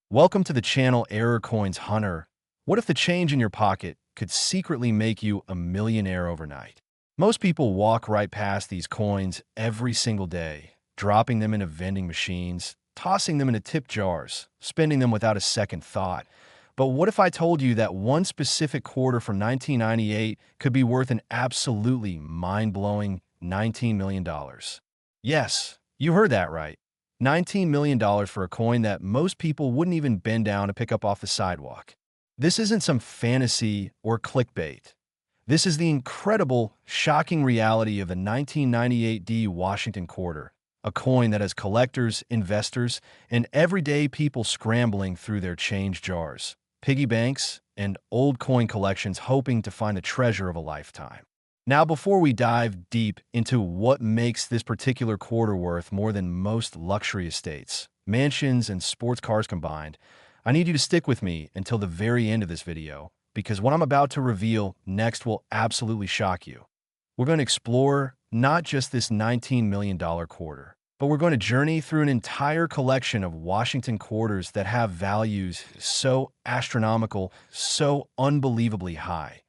Welcome to the channel Error Coins Hunter. What if the change in your pocket could secretly make you a millionaire overnight? Most people walk right past these coins every single day, dropping them into vending machines, tossing them into tip jars, spending them without a second thought. But what if I told you that one specific quarter from 1998 could be worth an absolutely mind-blowing $19 million? Yes, you heard that right. $19 million for a coin that most people wouldn't even bend down to pick up off the sidewalk. This isn't some fantasy or clickbait. This is the incredible, shocking reality of the 1998 D Washington quarter, a coin that has collectors, investors, and everyday people scrambling through their change jars, piggy banks, and old coin collections hoping to find the treasure of a lifetime. Now, before we dive deep into what makes this particular quarter worth more than most luxury estates, mansions, and sports cars combined, I need you to stick with me until the very end of this video, because what I'm about to reveal next will absolutely shock you. We're going to explore not just this $19 million quarter, but we're going to journey through an entire collection of Washington quarters that have values so astronomical, so unbelievably high,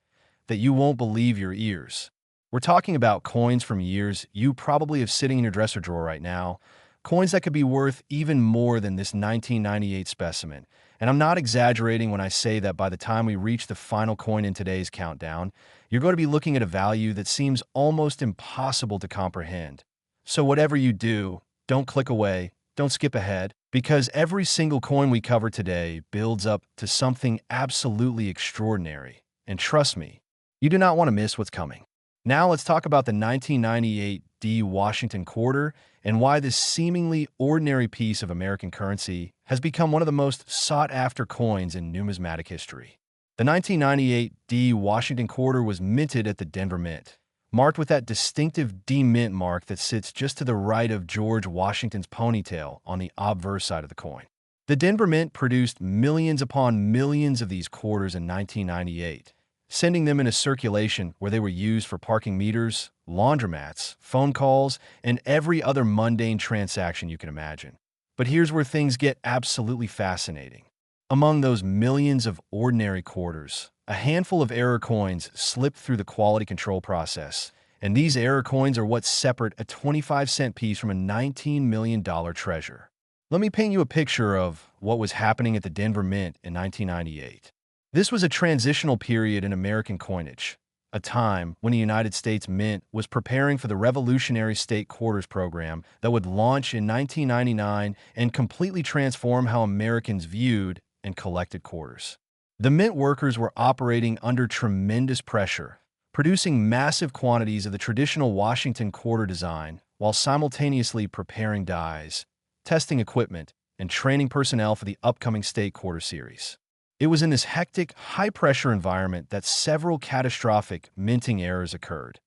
that you won't believe your ears. We're talking about coins from years you probably have sitting in your dresser drawer right now, coins that could be worth even more than this 1998 specimen. And I'm not exaggerating when I say that by the time we reach the final coin in today's countdown, you're going to be looking at a value that seems almost impossible to comprehend. So whatever you do, don't click away, don't skip ahead, because every single coin we cover today builds up to something absolutely extraordinary. And trust me, you do not want to miss what's coming. Now let's talk about the 1998 D Washington quarter and why this seemingly ordinary piece of American currency has become one of the most sought-after coins in numismatic history. The 1998 D Washington quarter was minted at the Denver Mint, marked with that distinctive D Mint mark that sits just to the right of George Washington's ponytail on the obverse side of the coin. The Denver Mint produced millions upon millions of these quarters in 1998, sending them into circulation where they were used for parking meters, laundromats, phone calls, and every other mundane transaction you can imagine. But here's where things get absolutely fascinating. Among those millions of ordinary quarters, a handful of error coins slipped through the quality control process, and these error coins are what separate a 25-cent piece from a $19 million treasure. Let me paint you a picture of what was happening at the Denver Mint in 1998. This was a transitional period in American coinage, a time when the United States Mint was preparing for the revolutionary state quarters program that would launch in 1999 and completely transform how Americans viewed and collected quarters. The Mint workers were operating under tremendous pressure, producing massive quantities of the traditional Washington quarter design while simultaneously preparing dies, testing equipment, and training personnel for the upcoming state quarter series. It was in this hectic, high-pressure environment that several catastrophic minting errors occurred.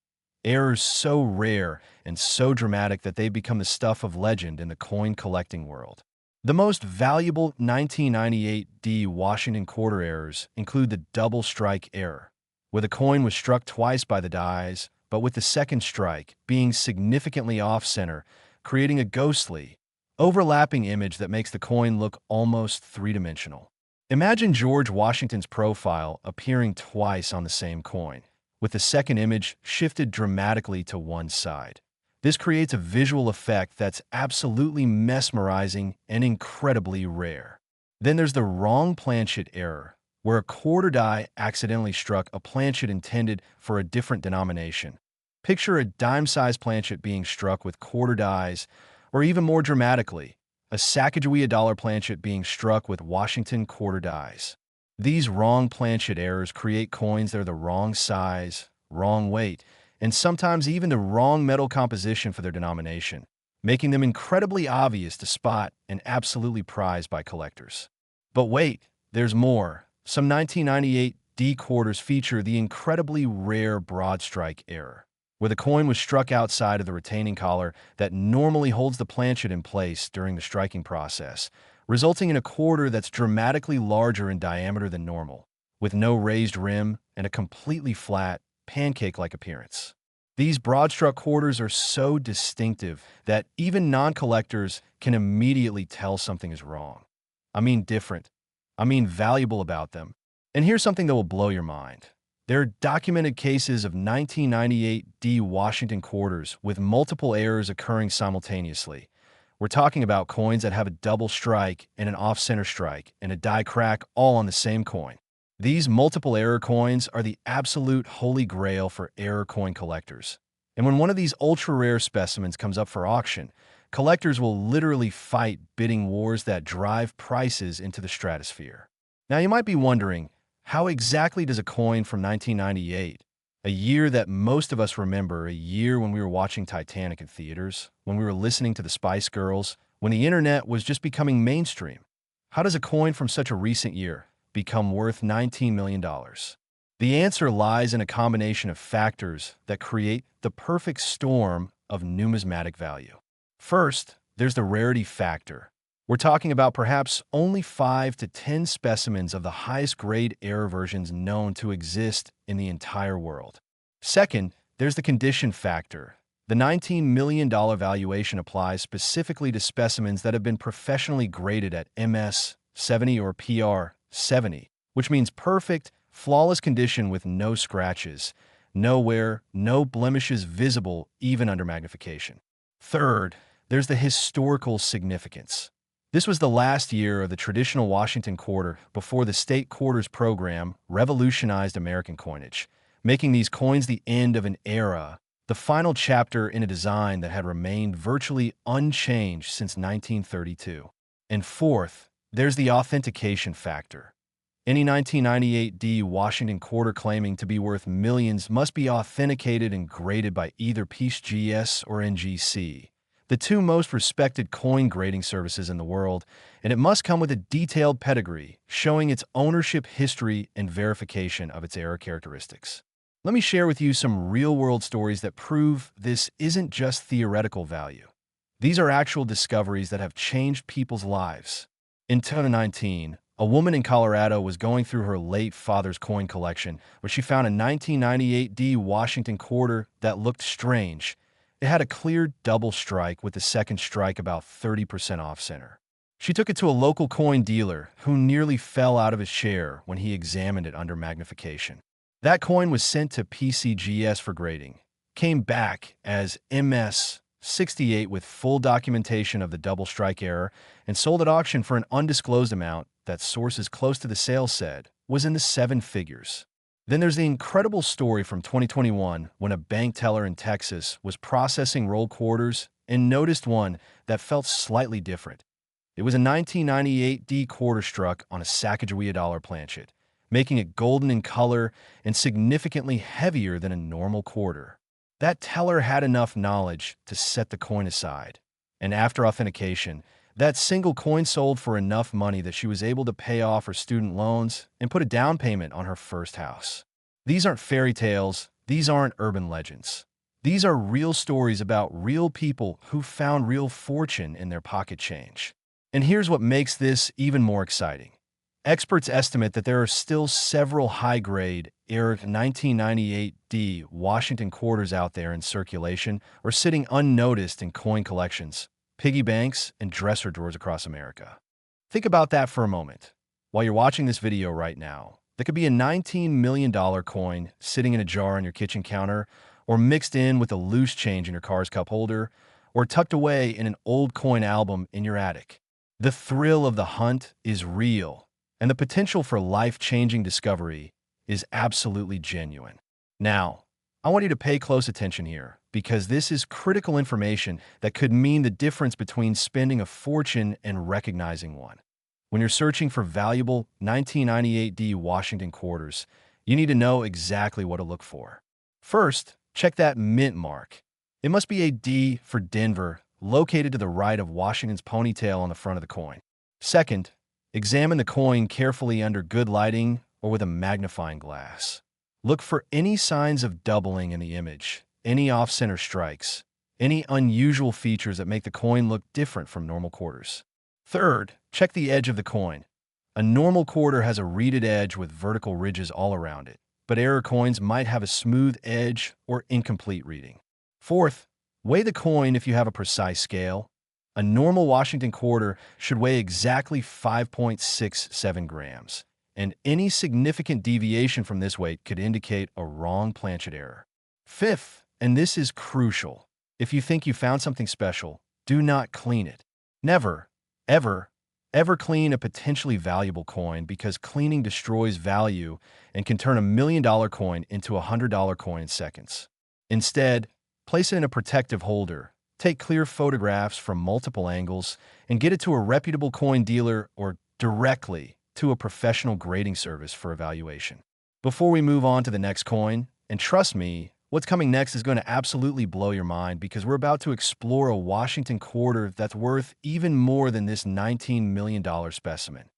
Errors so rare and so dramatic that they've become the stuff of legend in the coin collecting world. The most valuable 1998 D Washington quarter errors include the double strike error, where the coin was struck twice by the dies, but with the second strike being significantly off-center, creating a ghostly, overlapping image that makes the coin look almost three-dimensional. Imagine George Washington's profile appearing twice on the same coin, with the second image shifted dramatically to one side. This creates a visual effect that's absolutely mesmerizing and incredibly rare. Then there's the wrong planchet error, where a quarter die accidentally struck a planchet intended for a different denomination. Picture a dime-sized planchet being struck with quarter dies, or even more dramatically, a Sacagawea dollar planchet being struck with Washington quarter dies. These wrong planchet errors create coins that are the wrong size, wrong weight, and sometimes even the wrong metal composition for their denomination, making them incredibly obvious to spot and absolutely prized by collectors. But wait, there's more. Some 1998 D quarters feature the incredibly rare broad strike error, where the coin was struck outside of the retaining collar that normally holds the planchet in place during the striking process, resulting in a quarter that's dramatically larger in diameter than normal, with no raised rim and a completely flat, pancake-like appearance. These broad-struck quarters are so distinctive that even non-collectors can immediately tell something is wrong. I mean different. I mean valuable about them. And here's something that will blow your mind. There are documented cases of 1998 D Washington quarters with multiple errors occurring simultaneously. We're talking about coins that have a double strike and an off-center strike and a die crack all on the same coin. These multiple error coins are the absolute holy grail for error coin collectors. And when one of these ultra-rare specimens comes up for auction, collectors will literally fight bidding wars that drive prices into the stratosphere. Now you might be wondering, how exactly does a coin from 1998, a year that most of us remember, a year when we were watching Titanic in theaters, when we were listening to the Spice Girls, when the internet was just becoming mainstream, how does a coin from such a recent year become worth $19 million? The answer lies in a combination of factors that create the perfect storm of numismatic value. First, there's the rarity factor. We're talking about perhaps only 5 to 10 specimens of the highest grade error versions known to exist in the entire world. Second, there's the condition factor. The $19 million valuation applies specifically to specimens that have been professionally graded at MS 70 or PR 70, which means perfect, flawless condition with no scratches, no wear, no blemishes visible even under magnification. Third, there's the historical significance. This was the last year of the traditional Washington quarter before the state quarters program revolutionized American coinage, making these coins the end of an era, the final chapter in a design that had remained virtually unchanged since 1932. And fourth, there's the authentication factor. Any 1998 D Washington quarter claiming to be worth millions must be authenticated and graded by either PCGS or NGC, the two most respected coin grading services in the world, and it must come with a detailed pedigree showing its ownership history and verification of its error characteristics. Let me share with you some real-world stories that prove this isn't just theoretical value. These are actual discoveries that have changed people's lives. In 2019, a woman in Colorado was going through her late father's coin collection when she found a 1998 D Washington quarter that looked strange. It had a clear double strike with the second strike about 30% off-center. She took it to a local coin dealer who nearly fell out of his chair when he examined it under magnification. That coin was sent to PCGS for grading, came back as MS 68 with full documentation of the double strike error, and sold at auction for an undisclosed amount that sources close to the sale said was in the 7 figures. Then there's the incredible story from 2021 when a bank teller in Texas was processing rolled quarters and noticed one that felt slightly different. It was a 1998 D quarter struck on a Sacagawea dollar planchet, making it golden in color and significantly heavier than a normal quarter. That teller had enough knowledge to set the coin aside, and after authentication, that single coin sold for enough money that she was able to pay off her student loans and put a down payment on her first house. These aren't fairy tales, these aren't urban legends. These are real stories about real people who found real fortune in their pocket change. And here's what makes this even more exciting. Experts estimate that there are still several high-grade, error 1998 D Washington quarters out there in circulation or sitting unnoticed in coin collections, piggy banks, and dresser drawers across America. Think about that for a moment. While you're watching this video right now, there could be a $19 million coin sitting in a jar on your kitchen counter, or mixed in with a loose change in your car's cup holder, or tucked away in an old coin album in your attic. The thrill of the hunt is real, and the potential for life-changing discovery is absolutely genuine. Now, I want you to pay close attention here, because this is critical information that could mean the difference between spending a fortune and recognizing one. When you're searching for valuable 1998 D Washington quarters, you need to know exactly what to look for. First, check that mint mark. It must be a D for Denver, located to the right of Washington's ponytail on the front of the coin. Second, examine the coin carefully under good lighting or with a magnifying glass. Look for any signs of doubling in the image, any off-center strikes, any unusual features that make the coin look different from normal quarters. Third, check the edge of the coin. A normal quarter has a reeded edge with vertical ridges all around it, but error coins might have a smooth edge or incomplete reading. Fourth, weigh the coin if you have a precise scale. A normal Washington quarter should weigh exactly 5.67 grams, and any significant deviation from this weight could indicate a wrong planchet error. Fifth, and this is crucial, if you think you found something special, do not clean it. Never, ever, ever clean a potentially valuable coin, because cleaning destroys value and can turn $1 million coin into a $100 coin in seconds. Instead, place it in a protective holder. Take clear photographs from multiple angles and get it to a reputable coin dealer or directly to a professional grading service for evaluation. Before we move on to the next coin, and trust me, what's coming next is going to absolutely blow your mind, because we're about to explore a Washington quarter that's worth even more than this $19 million specimen.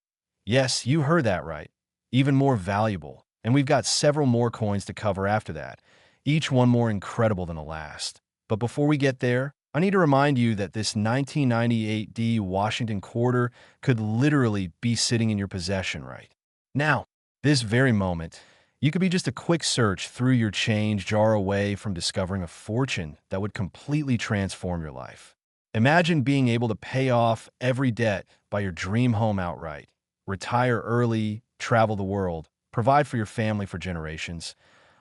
Yes, you heard that right. Even more valuable. And we've got several more coins to cover after that, each one more incredible than the last. But before we get there, I need to remind you that this 1998 D Washington quarter could literally be sitting in your possession right now. This very moment, you could be just a quick search through your change jar away from discovering a fortune that would completely transform your life. Imagine being able to pay off every debt, buy your dream home outright, retire early, travel the world, provide for your family for generations,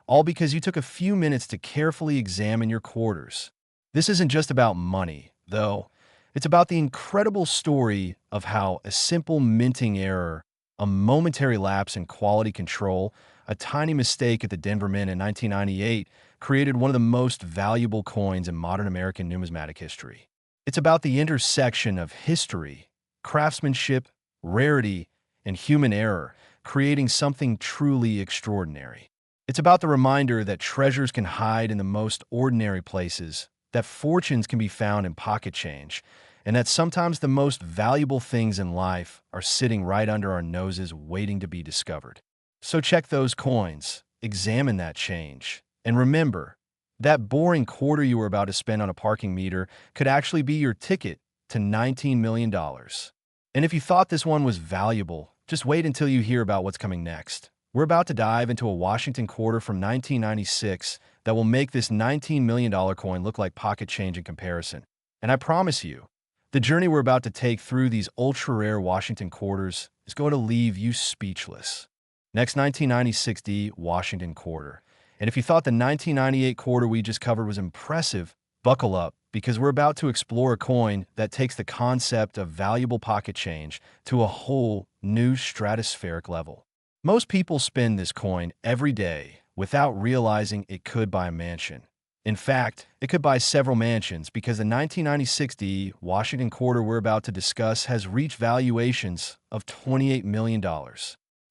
all because you took a few minutes to carefully examine your quarters. This isn't just about money, though. It's about the incredible story of how a simple minting error, a momentary lapse in quality control, a tiny mistake at the Denver Mint in 1998 created one of the most valuable coins in modern American numismatic history. It's about the intersection of history, craftsmanship, rarity, and human error, creating something truly extraordinary. It's about the reminder that treasures can hide in the most ordinary places, that fortunes can be found in pocket change, and that sometimes the most valuable things in life are sitting right under our noses waiting to be discovered. So check those coins, examine that change, and remember, that boring quarter you were about to spend on a parking meter could actually be your ticket to $19 million. And if you thought this one was valuable, just wait until you hear about what's coming next. We're about to dive into a Washington quarter from 1996 that will make this $19 million coin look like pocket change in comparison. And I promise you, the journey we're about to take through these ultra-rare Washington quarters is going to leave you speechless. Next, 1996 D Washington quarter. And if you thought the 1998 quarter we just covered was impressive, buckle up, because we're about to explore a coin that takes the concept of valuable pocket change to a whole new stratospheric level. Most people spend this coin every day without realizing it could buy a mansion. In fact, it could buy several mansions, because the 1996 D Washington quarter we're about to discuss has reached valuations of $28 million.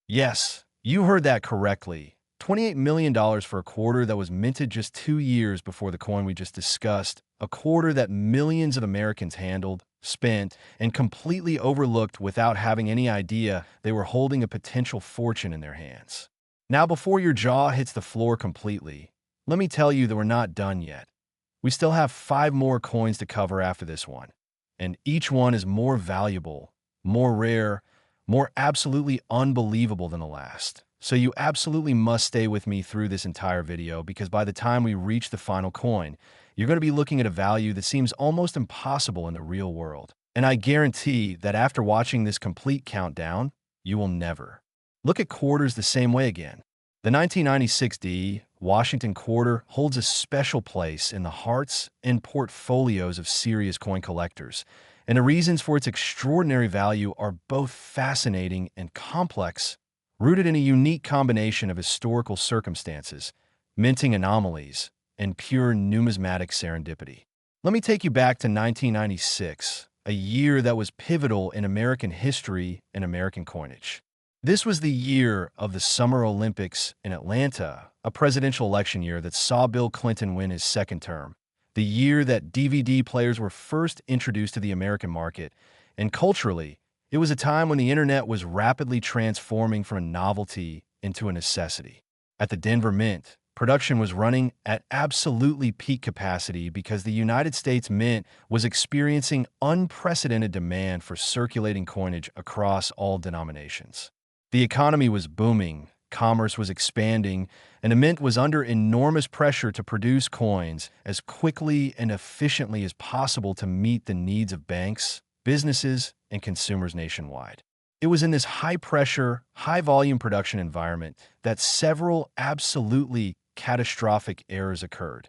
Yes, you heard that correctly. $28 million for a quarter that was minted just 2 years before the coin we just discussed, a quarter that millions of Americans handled, spent, and completely overlooked without having any idea they were holding a potential fortune in their hands. Now, before your jaw hits the floor completely, let me tell you that we're not done yet. We still have 5 more coins to cover after this one, and each one is more valuable, more rare, more absolutely unbelievable than the last. So you absolutely must stay with me through this entire video, because by the time we reach the final coin, you're going to be looking at a value that seems almost impossible in the real world. And I guarantee that after watching this complete countdown, you will never look at quarters the same way again. The 1996 D Washington quarter holds a special place in the hearts and portfolios of serious coin collectors, and the reasons for its extraordinary value are both fascinating and complex, rooted in a unique combination of historical circumstances, minting anomalies, and pure numismatic serendipity. Let me take you back to 1996, a year that was pivotal in American history and American coinage. This was the year of the Summer Olympics in Atlanta, a presidential election year that saw Bill Clinton win his second term, the year that DVD players were first introduced to the American market, and culturally, it was a time when the internet was rapidly transforming from a novelty into a necessity. At the Denver Mint, production was running at absolutely peak capacity because the United States Mint was experiencing unprecedented demand for circulating coinage across all denominations. The economy was booming, commerce was expanding, and the mint was under enormous pressure to produce coins as quickly and efficiently as possible to meet the needs of banks, businesses, and consumers nationwide. It was in this high-pressure, high-volume production environment that several absolutely catastrophic errors occurred.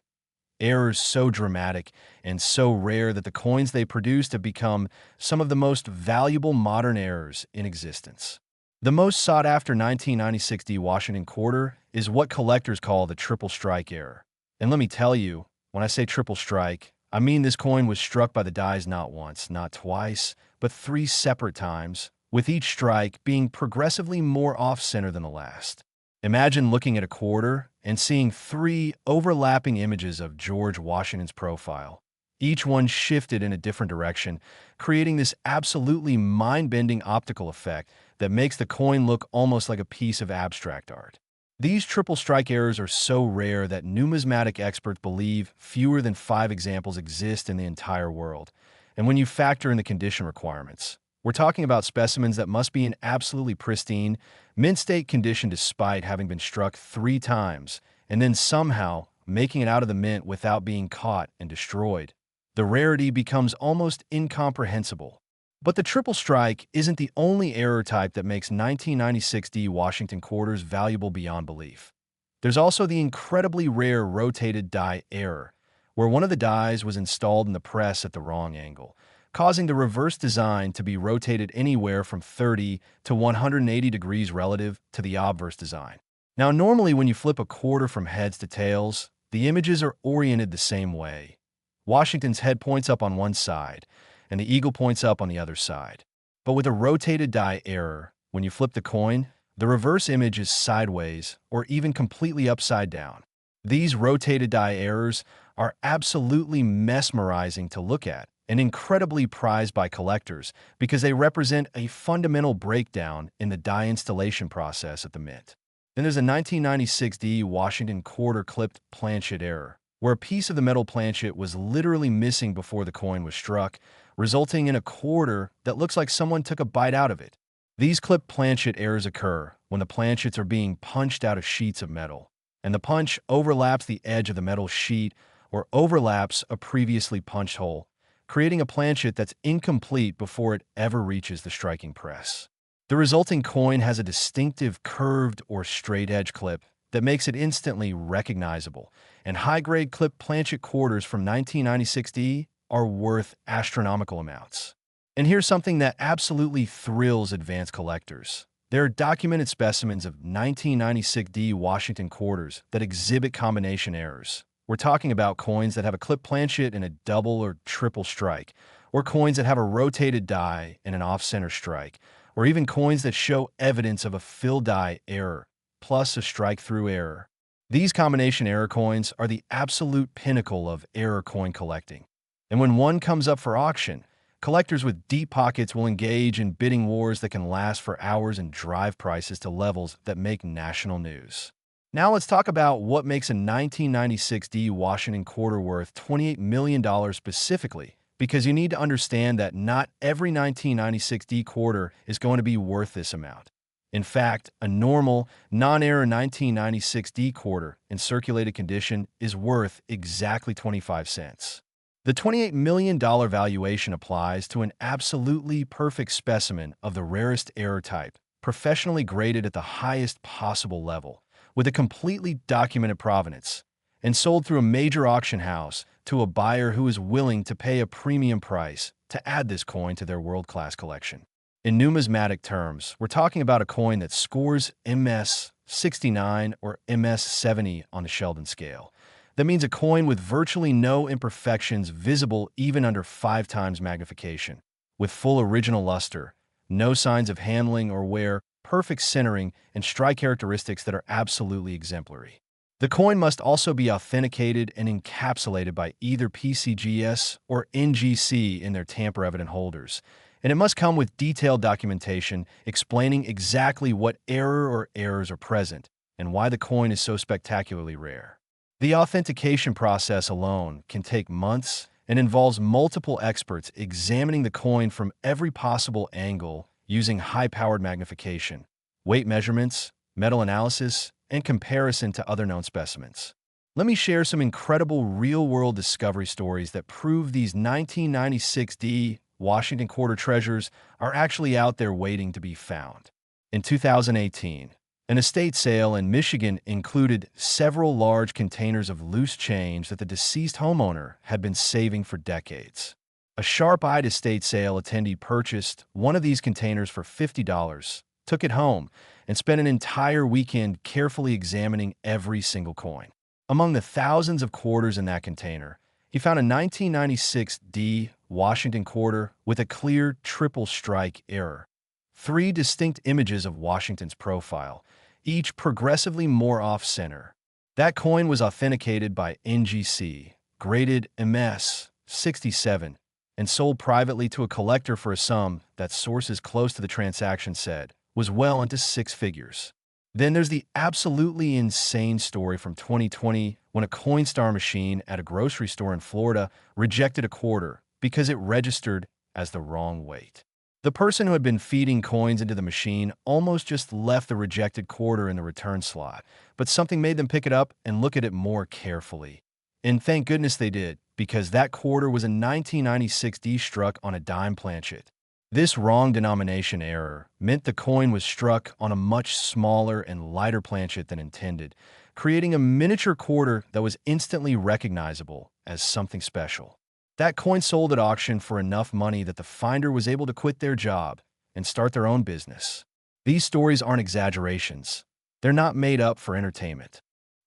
Errors so dramatic and so rare that the coins they produced have become some of the most valuable modern errors in existence. The most sought-after 1996 D Washington quarter is what collectors call the triple strike error. And let me tell you, when I say triple strike, I mean this coin was struck by the dies not once, not twice, but 3 separate times, with each strike being progressively more off-center than the last. Imagine looking at a quarter and seeing 3 overlapping images of George Washington's profile. Each one shifted in a different direction, creating this absolutely mind-bending optical effect that makes the coin look almost like a piece of abstract art. These triple strike errors are so rare that numismatic experts believe fewer than 5 examples exist in the entire world. And when you factor in the condition requirements, we're talking about specimens that must be in absolutely pristine, mint-state condition despite having been struck 3 times, and then somehow making it out of the mint without being caught and destroyed. The rarity becomes almost incomprehensible. But the triple strike isn't the only error type that makes 1996 D Washington quarters valuable beyond belief. There's also the incredibly rare rotated die error, where one of the dies was installed in the press at the wrong angle, causing the reverse design to be rotated anywhere from 30 to 180 degrees relative to the obverse design. Now, normally when you flip a quarter from heads to tails, the images are oriented the same way. Washington's head points up on one side, and the eagle points up on the other side. But with a rotated die error, when you flip the coin, the reverse image is sideways or even completely upside down. These rotated die errors are absolutely mesmerizing to look at and incredibly prized by collectors because they represent a fundamental breakdown in the die installation process at the mint. Then there's a 1996 D Washington quarter clipped planchet error, where a piece of the metal planchet was literally missing before the coin was struck, resulting in a quarter that looks like someone took a bite out of it. These clipped planchet errors occur when the planchets are being punched out of sheets of metal, and the punch overlaps the edge of the metal sheet or overlaps a previously punched hole, creating a planchet that's incomplete before it ever reaches the striking press. The resulting coin has a distinctive curved or straight edge clip that makes it instantly recognizable, and high-grade clipped planchet quarters from 1996 D are worth astronomical amounts. And here's something that absolutely thrills advanced collectors. There are documented specimens of 1996 D Washington quarters that exhibit combination errors. We're talking about coins that have a clipped planchet and a double or triple strike, or coins that have a rotated die and an off-center strike, or even coins that show evidence of a fill die error, plus a strike-through error. These combination error coins are the absolute pinnacle of error coin collecting. And when one comes up for auction, collectors with deep pockets will engage in bidding wars that can last for hours and drive prices to levels that make national news. Now let's talk about what makes a 1996 D Washington quarter worth $28 million specifically, because you need to understand that not every 1996 D quarter is going to be worth this amount. In fact, a normal, non-error 1996 D quarter in circulated condition is worth exactly 25 cents. The $28 million valuation applies to an absolutely perfect specimen of the rarest error type, professionally graded at the highest possible level, with a completely documented provenance, and sold through a major auction house to a buyer who is willing to pay a premium price to add this coin to their world-class collection. In numismatic terms, we're talking about a coin that scores MS 69 or MS 70 on the Sheldon scale. That means a coin with virtually no imperfections visible even under 5 times magnification, with full original luster, no signs of handling or wear, perfect centering, and strike characteristics that are absolutely exemplary. The coin must also be authenticated and encapsulated by either PCGS or NGC in their tamper-evident holders, and it must come with detailed documentation explaining exactly what error or errors are present and why the coin is so spectacularly rare. The authentication process alone can take months and involves multiple experts examining the coin from every possible angle using high-powered magnification, weight measurements, metal analysis, and comparison to other known specimens. Let me share some incredible real-world discovery stories that prove these 1996 D Washington quarter treasures are actually out there waiting to be found. In 2018, an estate sale in Michigan included several large containers of loose change that the deceased homeowner had been saving for decades. A sharp-eyed estate sale attendee purchased one of these containers for $50, took it home, and spent an entire weekend carefully examining every single coin. Among the thousands of quarters in that container, he found a 1996 D Washington quarter with a clear triple strike error. 3 distinct images of Washington's profile, each progressively more off-center. That coin was authenticated by NGC, graded MS 67, and sold privately to a collector for a sum that sources close to the transaction said was well into 6 figures. Then there's the absolutely insane story from 2020 when a Coinstar machine at a grocery store in Florida rejected a quarter because it registered as the wrong weight. The person who had been feeding coins into the machine almost just left the rejected quarter in the return slot, but something made them pick it up and look at it more carefully. And thank goodness they did, because that quarter was a 1996 D struck on a dime planchet. This wrong denomination error meant the coin was struck on a much smaller and lighter planchet than intended, creating a miniature quarter that was instantly recognizable as something special. That coin sold at auction for enough money that the finder was able to quit their job and start their own business. These stories aren't exaggerations. They're not made up for entertainment.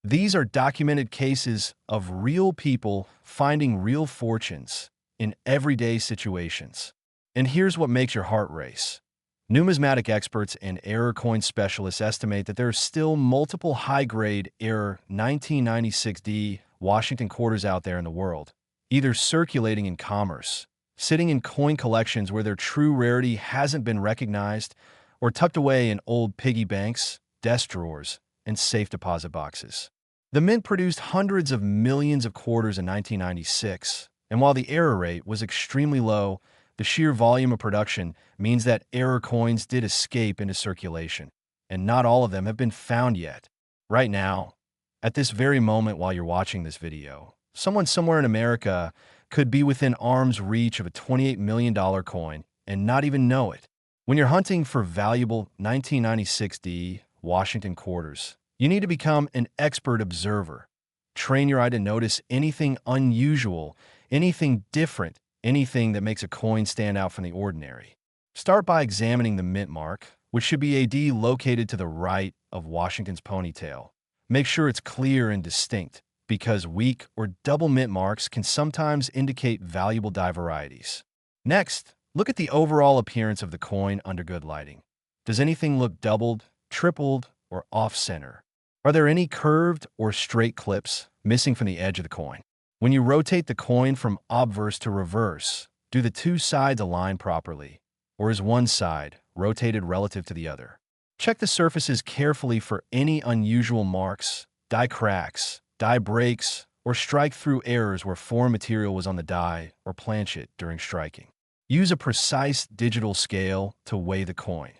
These are documented cases of real people finding real fortunes in everyday situations. And here's what makes your heart race. Numismatic experts and error coin specialists estimate that there are still multiple high-grade error 1996 D Washington quarters out there in the world, either circulating in commerce, sitting in coin collections where their true rarity hasn't been recognized, or tucked away in old piggy banks, desk drawers, and safe deposit boxes. The mint produced hundreds of millions of quarters in 1996, and while the error rate was extremely low, the sheer volume of production means that error coins did escape into circulation, and not all of them have been found yet. Right now, at this very moment while you're watching this video, someone somewhere in America could be within arm's reach of a $28 million coin and not even know it. When you're hunting for valuable 1996 D Washington quarters, you need to become an expert observer. Train your eye to notice anything unusual, anything different, anything that makes a coin stand out from the ordinary. Start by examining the mint mark, which should be a D located to the right of Washington's ponytail. Make sure it's clear and distinct, because weak or double mint marks can sometimes indicate valuable die varieties. Next, look at the overall appearance of the coin under good lighting. Does anything look doubled, tripled, or off-center? Are there any curved or straight clips missing from the edge of the coin? When you rotate the coin from obverse to reverse, do the 2 sides align properly, or is one side rotated relative to the other? Check the surfaces carefully for any unusual marks, die cracks, die breaks, or strike-through errors where foreign material was on the die or planchet during striking. Use a precise digital scale to weigh the coin.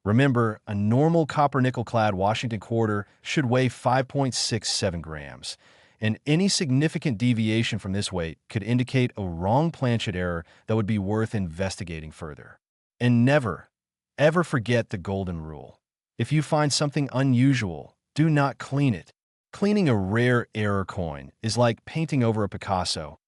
Remember, a normal copper-nickel-clad Washington quarter should weigh 5.67 grams, and any significant deviation from this weight could indicate a wrong planchet error that would be worth investigating further. And never, ever forget the golden rule. If you find something unusual, do not clean it. Cleaning a rare error coin is like painting over a Picasso.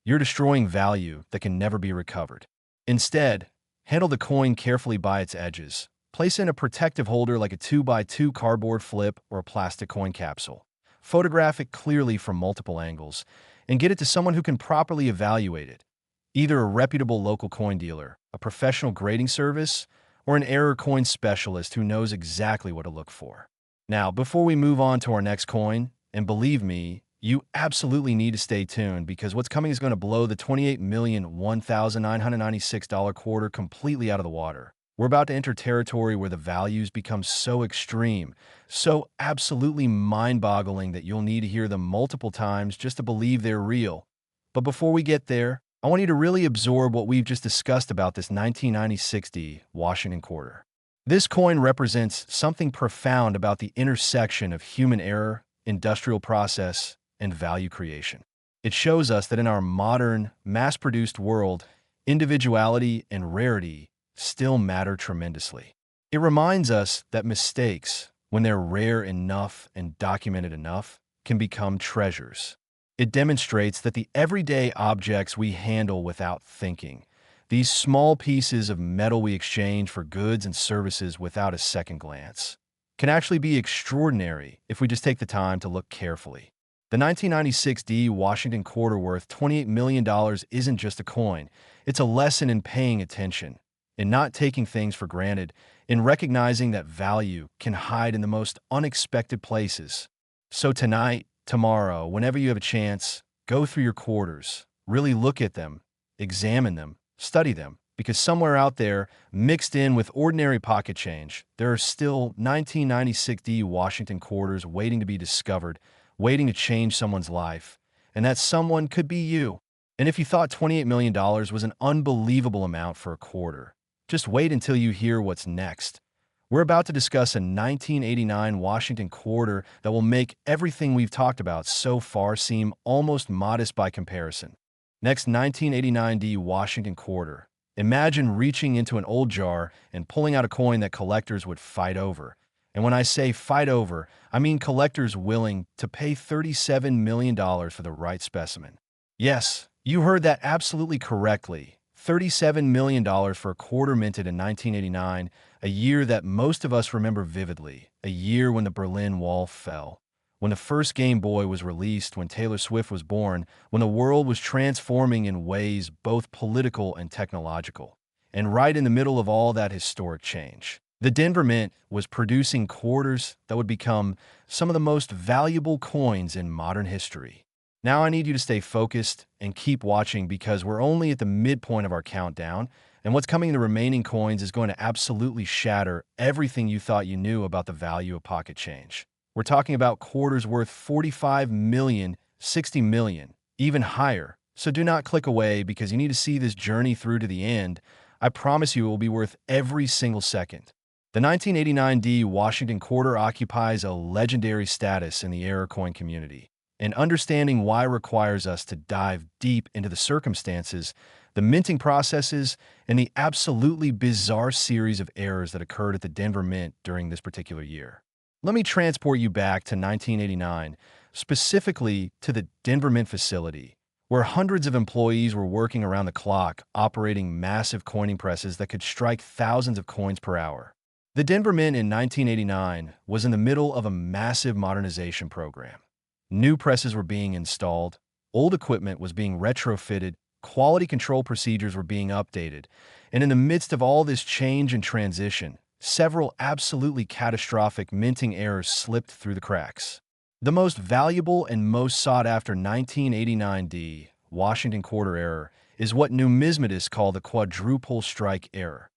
You're destroying value that can never be recovered. Instead, handle the coin carefully by its edges. Place in a protective holder like a 2x2 cardboard flip or a plastic coin capsule. Photograph it clearly from multiple angles, and get it to someone who can properly evaluate it. Either a reputable local coin dealer, a professional grading service, or an error coin specialist who knows exactly what to look for. Now, before we move on to our next coin, and believe me, you absolutely need to stay tuned because what's coming is going to blow the $28,001,996 quarter completely out of the water. We're about to enter territory where the values become so extreme, so absolutely mind-boggling that you'll need to hear them multiple times just to believe they're real. But before we get there, I want you to really absorb what we've just discussed about this 1996 D Washington quarter. This coin represents something profound about the intersection of human error, industrial process, and value creation. It shows us that in our modern, mass-produced world, individuality and rarity still matter tremendously. It reminds us that mistakes, when they're rare enough and documented enough, can become treasures. It demonstrates that the everyday objects we handle without thinking, these small pieces of metal we exchange for goods and services without a second glance, can actually be extraordinary if we just take the time to look carefully. The 1996 D Washington quarter worth $28 million isn't just a coin. It's a lesson in paying attention, in not taking things for granted, in recognizing that value can hide in the most unexpected places. So tonight, tomorrow, whenever you have a chance, go through your quarters, really look at them, examine them, study them, because somewhere out there, mixed in with ordinary pocket change, there are still 1996 D Washington quarters waiting to be discovered, waiting to change someone's life. And that someone could be you. And if you thought $28 million was an unbelievable amount for a quarter, just wait until you hear what's next. We're about to discuss a 1989 Washington quarter that will make everything we've talked about so far seem almost modest by comparison. Next, 1989 D Washington quarter. Imagine reaching into an old jar and pulling out a coin that collectors would fight over. And when I say fight over, I mean collectors willing to pay $37 million for the right specimen. Yes, you heard that absolutely correctly. $37 million for a quarter minted in 1989, a year that most of us remember vividly, a year when the Berlin Wall fell, when the first Game Boy was released, when Taylor Swift was born, when the world was transforming in ways both political and technological. And right in the middle of all that historic change, the Denver Mint was producing quarters that would become some of the most valuable coins in modern history. Now I need you to stay focused and keep watching because we're only at the midpoint of our countdown, and what's coming in the remaining coins is going to absolutely shatter everything you thought you knew about the value of pocket change. We're talking about quarters worth 45 million, 60 million, even higher. So do not click away because you need to see this journey through to the end. I promise you it will be worth every single second. The 1989 D Washington quarter occupies a legendary status in the error coin community. And understanding why requires us to dive deep into the circumstances, the minting processes, and the absolutely bizarre series of errors that occurred at the Denver Mint during this particular year. Let me transport you back to 1989, specifically to the Denver Mint facility, where hundreds of employees were working around the clock, operating massive coining presses that could strike thousands of coins per hour. The Denver Mint in 1989 was in the middle of a massive modernization program. New presses were being installed, old equipment was being retrofitted, quality control procedures were being updated, and in the midst of all this change and transition, several absolutely catastrophic minting errors slipped through the cracks. The most valuable and most sought-after 1989 D Washington quarter error is what numismatists call the quadruple strike error.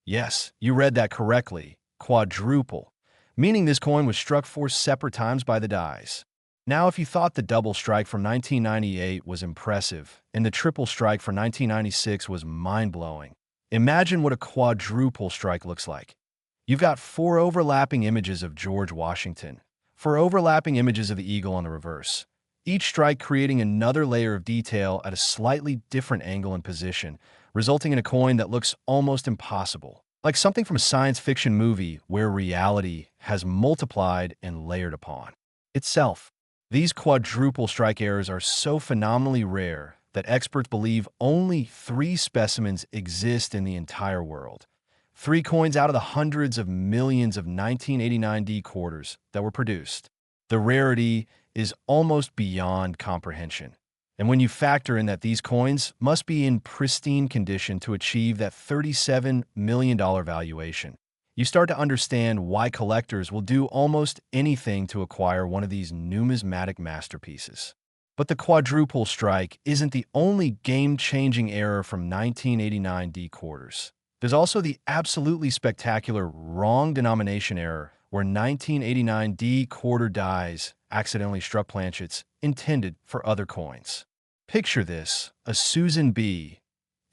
Yes, you read that correctly, quadruple, meaning this coin was struck 4 separate times by the dies. Now, if you thought the double strike from 1998 was impressive and the triple strike for 1996 was mind-blowing, imagine what a quadruple strike looks like. You've got 4 overlapping images of George Washington, 4 overlapping images of the eagle on the reverse, each strike creating another layer of detail at a slightly different angle and position, resulting in a coin that looks almost impossible, like something from a science fiction movie where reality has multiplied and layered upon itself. These quadruple strike errors are so phenomenally rare that experts believe only 3 specimens exist in the entire world. 3 coins out of the hundreds of millions of 1989 D quarters that were produced. The rarity is almost beyond comprehension. And when you factor in that these coins must be in pristine condition to achieve that $37 million valuation, you start to understand why collectors will do almost anything to acquire one of these numismatic masterpieces. But the quadruple strike isn't the only game-changing error from 1989 D quarters. There's also the absolutely spectacular wrong denomination error where 1989 D quarter dies accidentally struck planchets intended for other coins. Picture this, a Susan B.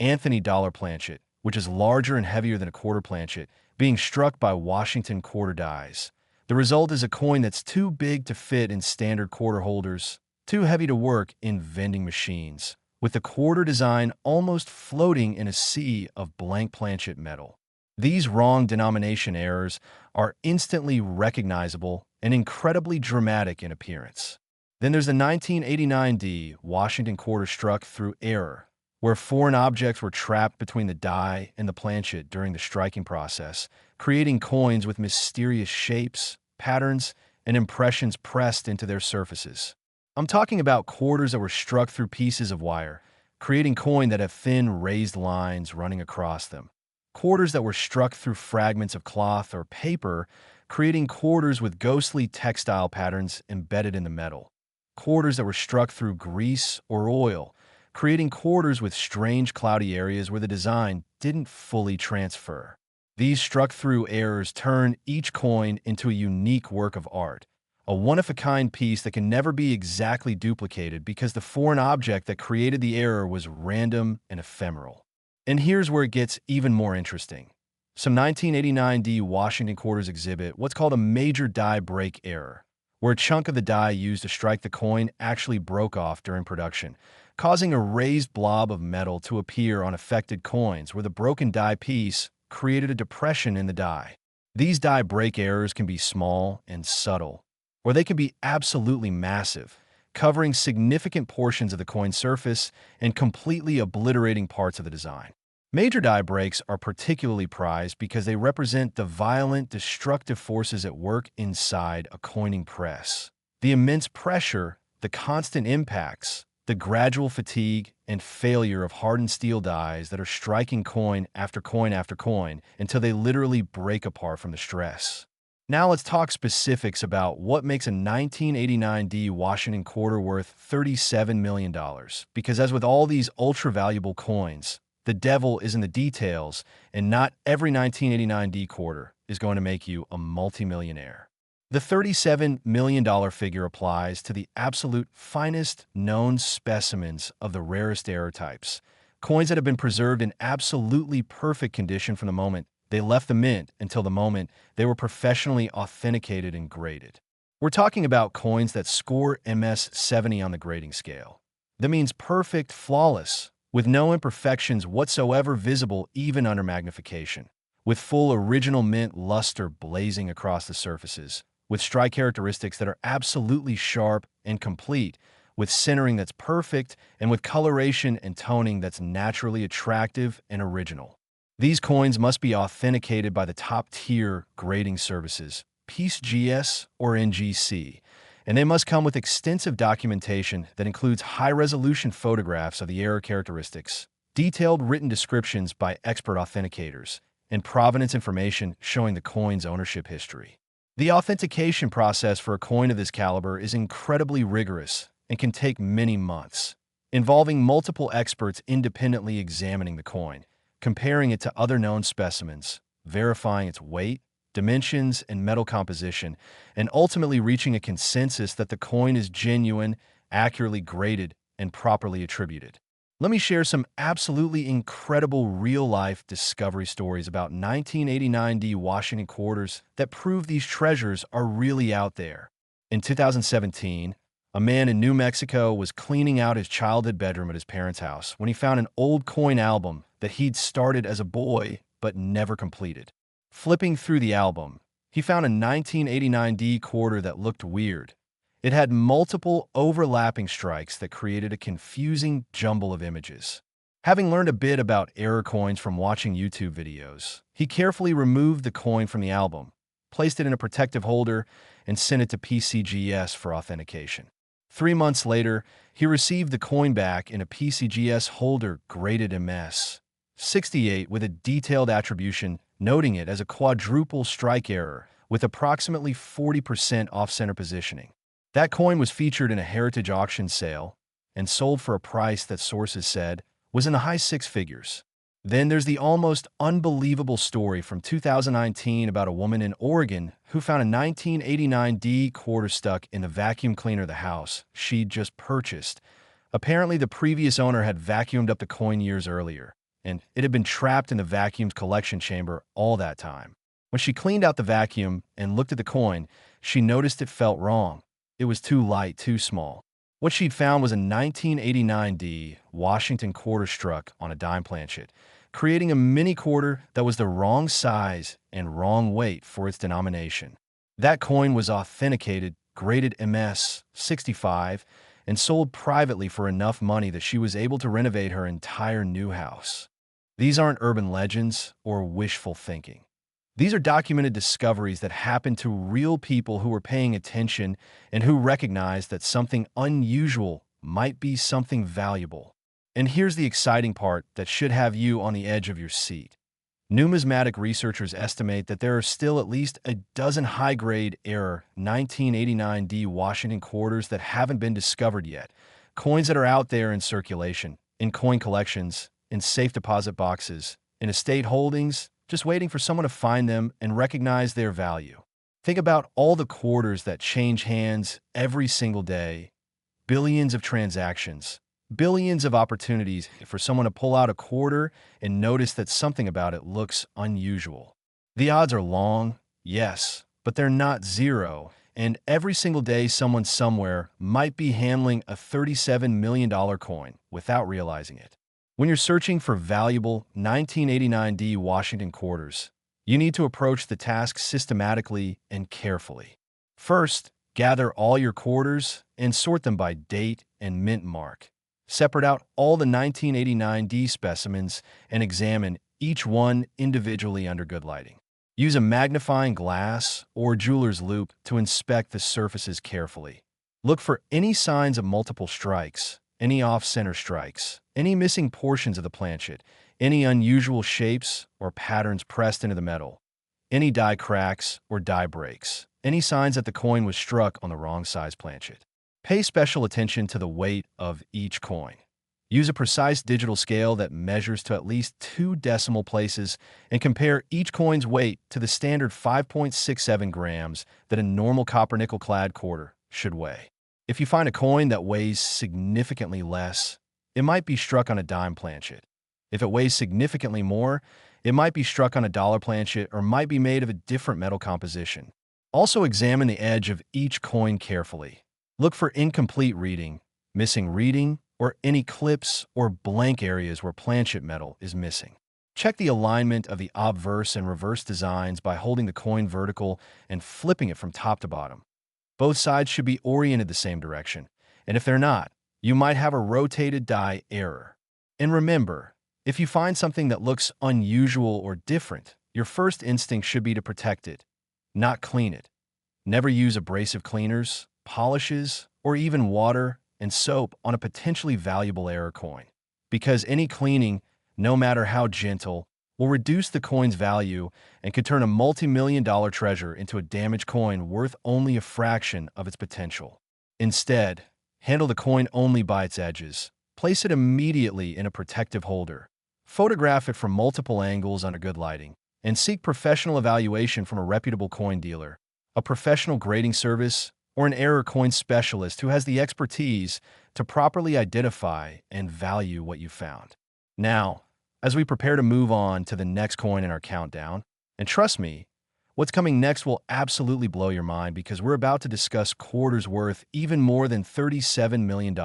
Anthony dollar planchet, which is larger and heavier than a quarter planchet, being struck by Washington quarter dies. The result is a coin that's too big to fit in standard quarter holders, too heavy to work in vending machines, with the quarter design almost floating in a sea of blank planchet metal. These wrong denomination errors are instantly recognizable and incredibly dramatic in appearance. Then there's the 1989 Washington quarter struck through error, where foreign objects were trapped between the die and the planchet during the striking process, creating coins with mysterious shapes, patterns, and impressions pressed into their surfaces. I'm talking about quarters that were struck through pieces of wire, creating coin that have thin, raised lines running across them. Quarters that were struck through fragments of cloth or paper, creating quarters with ghostly textile patterns embedded in the metal. Quarters that were struck through grease or oil, creating quarters with strange cloudy areas where the design didn't fully transfer. These struck-through errors turn each coin into a unique work of art, a one-of-a-kind piece that can never be exactly duplicated because the foreign object that created the error was random and ephemeral. And here's where it gets even more interesting. Some 1989 Washington quarters exhibit what's called a major die break error, where a chunk of the die used to strike the coin actually broke off during production, causing a raised blob of metal to appear on affected coins where the broken die piece created a depression in the die. These die break errors can be small and subtle, or they can be absolutely massive, covering significant portions of the coin surface and completely obliterating parts of the design. Major die breaks are particularly prized because they represent the violent, destructive forces at work inside a coining press. The immense pressure, the constant impacts, the gradual fatigue and failure of hardened steel dies that are striking coin after coin after coin until they literally break apart from the stress. Now let's talk specifics about what makes a 1989 Washington quarter worth $37 million, because as with all these ultra-valuable coins, the devil is in the details, and not every 1989 quarter is going to make you a multimillionaire. The $37 million figure applies to the absolute finest known specimens of the rarest error types, coins that have been preserved in absolutely perfect condition from the moment they left the mint until the moment they were professionally authenticated and graded. We're talking about coins that score MS 70 on the grading scale. That means perfect, flawless, with no imperfections whatsoever visible even under magnification, with full original mint luster blazing across the surfaces, with strike characteristics that are absolutely sharp and complete, with centering that's perfect, and with coloration and toning that's naturally attractive and original. These coins must be authenticated by the top-tier grading services, PCGS or NGC, and they must come with extensive documentation that includes high-resolution photographs of the error characteristics, detailed written descriptions by expert authenticators, and provenance information showing the coin's ownership history. The authentication process for a coin of this caliber is incredibly rigorous and can take many months, involving multiple experts independently examining the coin, comparing it to other known specimens, verifying its weight, dimensions, and metal composition, and ultimately reaching a consensus that the coin is genuine, accurately graded, and properly attributed. Let me share some absolutely incredible real-life discovery stories about 1989 Washington quarters that prove these treasures are really out there. In 2017, a man in New Mexico was cleaning out his childhood bedroom at his parents' house when he found an old coin album that he'd started as a boy but never completed. Flipping through the album, he found a 1989 quarter that looked weird. It had multiple overlapping strikes that created a confusing jumble of images. Having learned a bit about error coins from watching YouTube videos, he carefully removed the coin from the album, placed it in a protective holder, and sent it to PCGS for authentication. 3 months later, he received the coin back in a PCGS holder graded MS 68 with a detailed attribution noting it as a quadruple strike error with approximately 40% off-center positioning. That coin was featured in a heritage auction sale and sold for a price that sources said was in the high six figures. Then there's the almost unbelievable story from 2019 about a woman in Oregon who found a 1989 quarter stuck in the vacuum cleaner of the house she'd just purchased. Apparently, the previous owner had vacuumed up the coin years earlier, and it had been trapped in the vacuum's collection chamber all that time. When she cleaned out the vacuum and looked at the coin, she noticed it felt wrong. It was too light, too small. What she'd found was a 1989D Washington quarter struck on a dime planchet, creating a mini quarter that was the wrong size and wrong weight for its denomination. That coin was authenticated, graded MS 65, and sold privately for enough money that she was able to renovate her entire new house. These aren't urban legends or wishful thinking. These are documented discoveries that happened to real people who were paying attention and who recognized that something unusual might be something valuable. And here's the exciting part that should have you on the edge of your seat. Numismatic researchers estimate that there are still at least a dozen high-grade error 1989D Washington quarters that haven't been discovered yet, coins that are out there in circulation, in coin collections, in safe deposit boxes, in estate holdings, just waiting for someone to find them and recognize their value. Think about all the quarters that change hands every single day, billions of transactions, billions of opportunities for someone to pull out a quarter and notice that something about it looks unusual. The odds are long, yes, but they're not zero, and every single day someone somewhere might be handling a $37 million coin without realizing it. When you're searching for valuable 1989D Washington quarters, you need to approach the task systematically and carefully. First, gather all your quarters and sort them by date and mint mark. Separate out all the 1989D specimens and examine each one individually under good lighting. Use a magnifying glass or jeweler's loupe to inspect the surfaces carefully. Look for any signs of multiple strikes, any off-center strikes, any missing portions of the planchet, any unusual shapes or patterns pressed into the metal, any die cracks or die breaks, any signs that the coin was struck on the wrong size planchet. Pay special attention to the weight of each coin. Use a precise digital scale that measures to at least 2 decimal places and compare each coin's weight to the standard 5.67 grams that a normal copper-nickel-clad quarter should weigh. If you find a coin that weighs significantly less, it might be struck on a dime planchet. If it weighs significantly more, it might be struck on a dollar planchet or might be made of a different metal composition. Also examine the edge of each coin carefully. Look for incomplete reading, missing reading, or any clips or blank areas where planchet metal is missing. Check the alignment of the obverse and reverse designs by holding the coin vertical and flipping it from top to bottom. Both sides should be oriented the same direction, and if they're not, you might have a rotated die error. And remember, if you find something that looks unusual or different, your first instinct should be to protect it, not clean it. Never use abrasive cleaners, polishes, or even water and soap on a potentially valuable error coin, because any cleaning, no matter how gentle, will reduce the coin's value and could turn a multi-million-dollar treasure into a damaged coin worth only a fraction of its potential. Instead, handle the coin only by its edges. Place it immediately in a protective holder. Photograph it from multiple angles under good lighting, and seek professional evaluation from a reputable coin dealer, a professional grading service, or an error coin specialist who has the expertise to properly identify and value what you found. Now, as we prepare to move on to the next coin in our countdown, and trust me, what's coming next will absolutely blow your mind because we're about to discuss quarters worth even more than $37 million.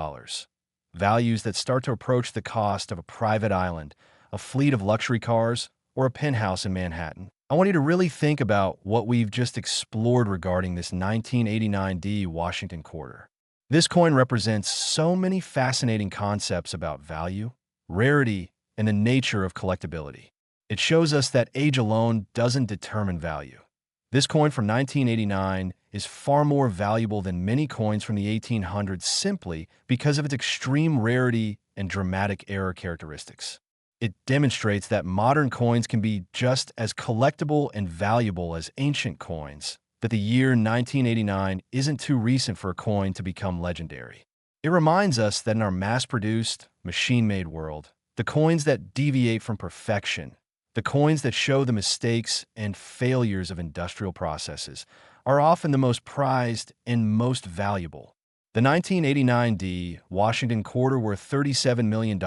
Values that start to approach the cost of a private island, a fleet of luxury cars, or a penthouse in Manhattan. I want you to really think about what we've just explored regarding this 1989D Washington quarter. This coin represents so many fascinating concepts about value, rarity, and the nature of collectability. It shows us that age alone doesn't determine value. This coin from 1989 is far more valuable than many coins from the 1800s simply because of its extreme rarity and dramatic error characteristics. It demonstrates that modern coins can be just as collectible and valuable as ancient coins, that the year 1989 isn't too recent for a coin to become legendary. It reminds us that in our mass-produced, machine-made world, the coins that deviate from perfection, the coins that show the mistakes and failures of industrial processes, are often the most prized and most valuable. The 1989D Washington quarter worth $37 million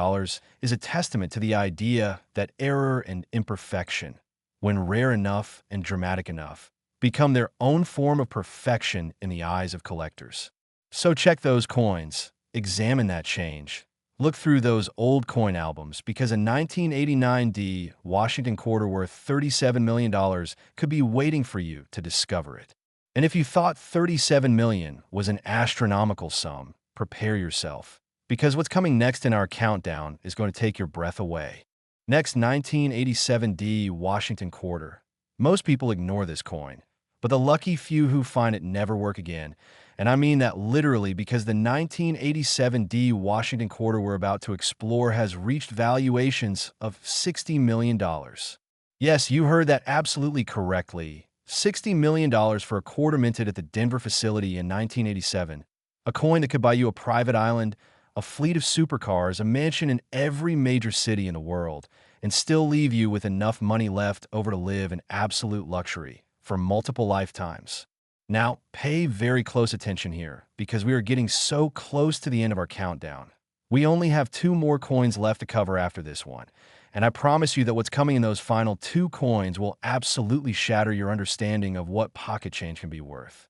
is a testament to the idea that error and imperfection, when rare enough and dramatic enough, become their own form of perfection in the eyes of collectors. So check those coins, examine that change. Look through those old coin albums because a 1989 D Washington quarter worth $37 million could be waiting for you to discover it. And if you thought $37 million was an astronomical sum, prepare yourself, because what's coming next in our countdown is going to take your breath away. Next, 1987 D Washington quarter. Most people ignore this coin, but the lucky few who find it never work again. And I mean that literally because the 1987 D Washington quarter we're about to explore has reached valuations of $60 million. Yes, you heard that absolutely correctly. $60 million for a quarter minted at the Denver facility in 1987. A coin that could buy you a private island, a fleet of supercars, a mansion in every major city in the world, and still leave you with enough money left over to live in absolute luxury for multiple lifetimes. Now, pay very close attention here, because we are getting so close to the end of our countdown. We only have 2 more coins left to cover after this one, and I promise you that what's coming in those final 2 coins will absolutely shatter your understanding of what pocket change can be worth.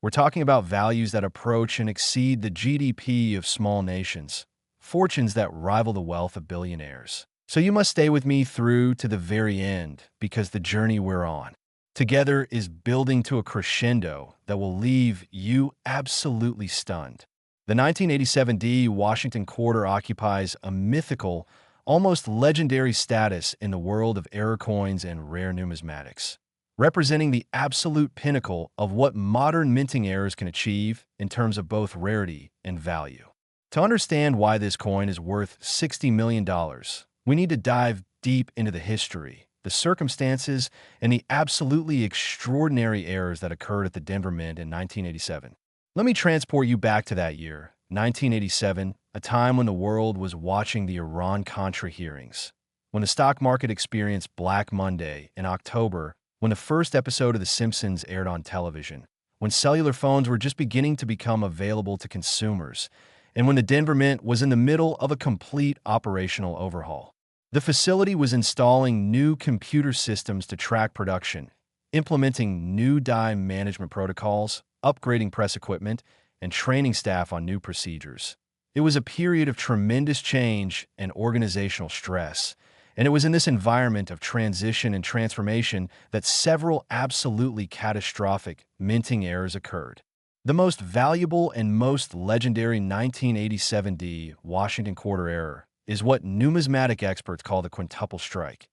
We're talking about values that approach and exceed the GDP of small nations, fortunes that rival the wealth of billionaires. So you must stay with me through to the very end, because the journey we're on together is building to a crescendo that will leave you absolutely stunned. The 1987 D Washington quarter occupies a mythical, almost legendary status in the world of error coins and rare numismatics, representing the absolute pinnacle of what modern minting errors can achieve in terms of both rarity and value. To understand why this coin is worth $60 million, we need to dive deep into the history, the circumstances, and the absolutely extraordinary errors that occurred at the Denver Mint in 1987. Let me transport you back to that year, 1987, a time when the world was watching the Iran-Contra hearings, when the stock market experienced Black Monday in October, when the first episode of The Simpsons aired on television, when cellular phones were just beginning to become available to consumers, and when the Denver Mint was in the middle of a complete operational overhaul. The facility was installing new computer systems to track production, implementing new die management protocols, upgrading press equipment, and training staff on new procedures. It was a period of tremendous change and organizational stress, and it was in this environment of transition and transformation that several absolutely catastrophic minting errors occurred. The most valuable and most legendary 1987 D Washington quarter error is what numismatic experts call the quintuple strike.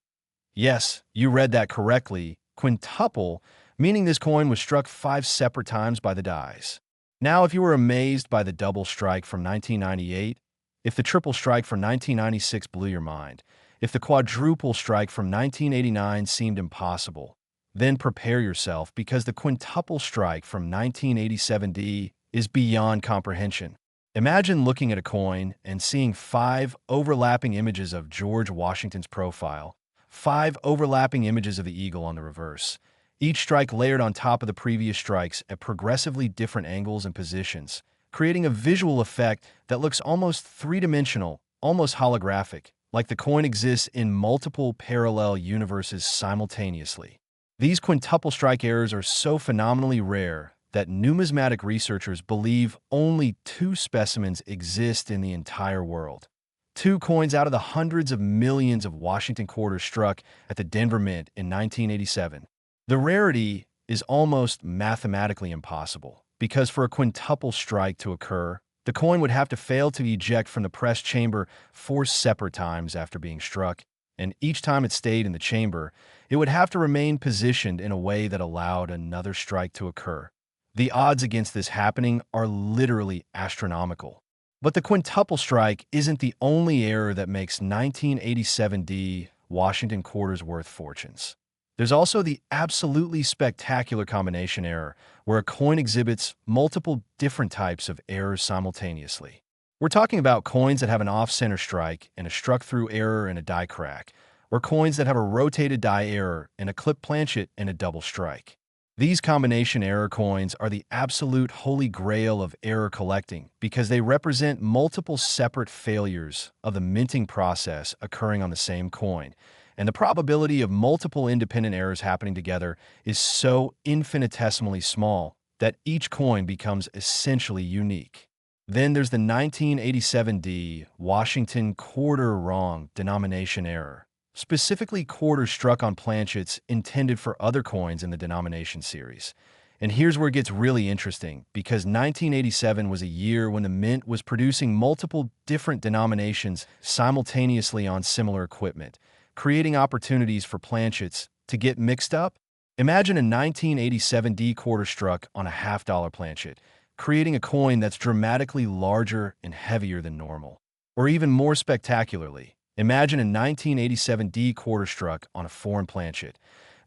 Yes, you read that correctly, quintuple, meaning this coin was struck 5 separate times by the dies. Now, if you were amazed by the double strike from 1998, if the triple strike from 1996 blew your mind, if the quadruple strike from 1989 seemed impossible, then prepare yourself, because the quintuple strike from 1987 D is beyond comprehension. Imagine looking at a coin and seeing 5 overlapping images of George Washington's profile, 5 overlapping images of the eagle on the reverse, each strike layered on top of the previous strikes at progressively different angles and positions, creating a visual effect that looks almost 3-dimensional, almost holographic, like the coin exists in multiple parallel universes simultaneously. These quintuple strike errors are so phenomenally rare that numismatic researchers believe only 2 specimens exist in the entire world. 2 coins out of the hundreds of millions of Washington quarters struck at the Denver Mint in 1987. The rarity is almost mathematically impossible, because for a quintuple strike to occur, the coin would have to fail to eject from the press chamber 4 separate times after being struck, and each time it stayed in the chamber, it would have to remain positioned in a way that allowed another strike to occur. The odds against this happening are literally astronomical. But the quintuple strike isn't the only error that makes 1987 D Washington quarters worth fortunes. There's also the absolutely spectacular combination error, where a coin exhibits multiple different types of errors simultaneously. We're talking about coins that have an off-center strike and a struck-through error and a die crack, or coins that have a rotated die error and a clip planchet and a double strike. These combination error coins are the absolute holy grail of error collecting, because they represent multiple separate failures of the minting process occurring on the same coin, And the probability of multiple independent errors happening together is so infinitesimally small that each coin becomes essentially unique. Then there's the 1987D Washington quarter wrong denomination error, specifically quarters struck on planchets intended for other coins in the denomination series. And here's where it gets really interesting, because 1987 was a year when the mint was producing multiple different denominations simultaneously on similar equipment, creating opportunities for planchets to get mixed up. Imagine a 1987D quarter struck on a half-dollar planchet, creating a coin that's dramatically larger and heavier than normal. Or even more spectacularly, imagine a 1987D quarter struck on a foreign planchet,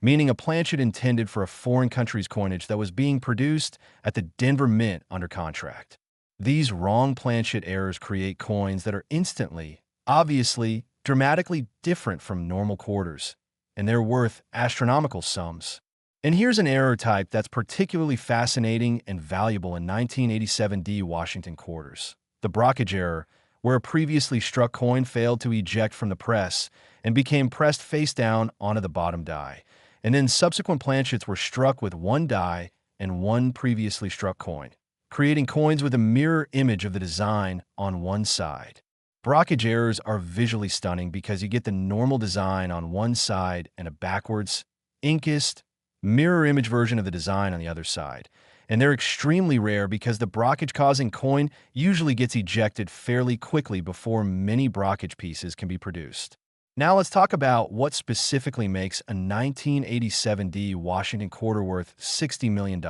meaning a planchet intended for a foreign country's coinage that was being produced at the Denver Mint under contract. These wrong planchet errors create coins that are instantly, obviously, dramatically different from normal quarters, and they're worth astronomical sums. And here's an error type that's particularly fascinating and valuable in 1987D Washington quarters: the brockage error, where a previously struck coin failed to eject from the press and became pressed face down onto the bottom die, and then subsequent planchets were struck with one die and one previously struck coin, creating coins with a mirror image of the design on one side. Brockage errors are visually stunning because you get the normal design on one side and a backwards, inkist, mirror image version of the design on the other side. And they're extremely rare because the brockage-causing coin usually gets ejected fairly quickly before many brockage pieces can be produced. Now let's talk about what specifically makes a 1987D Washington quarter worth $60 million,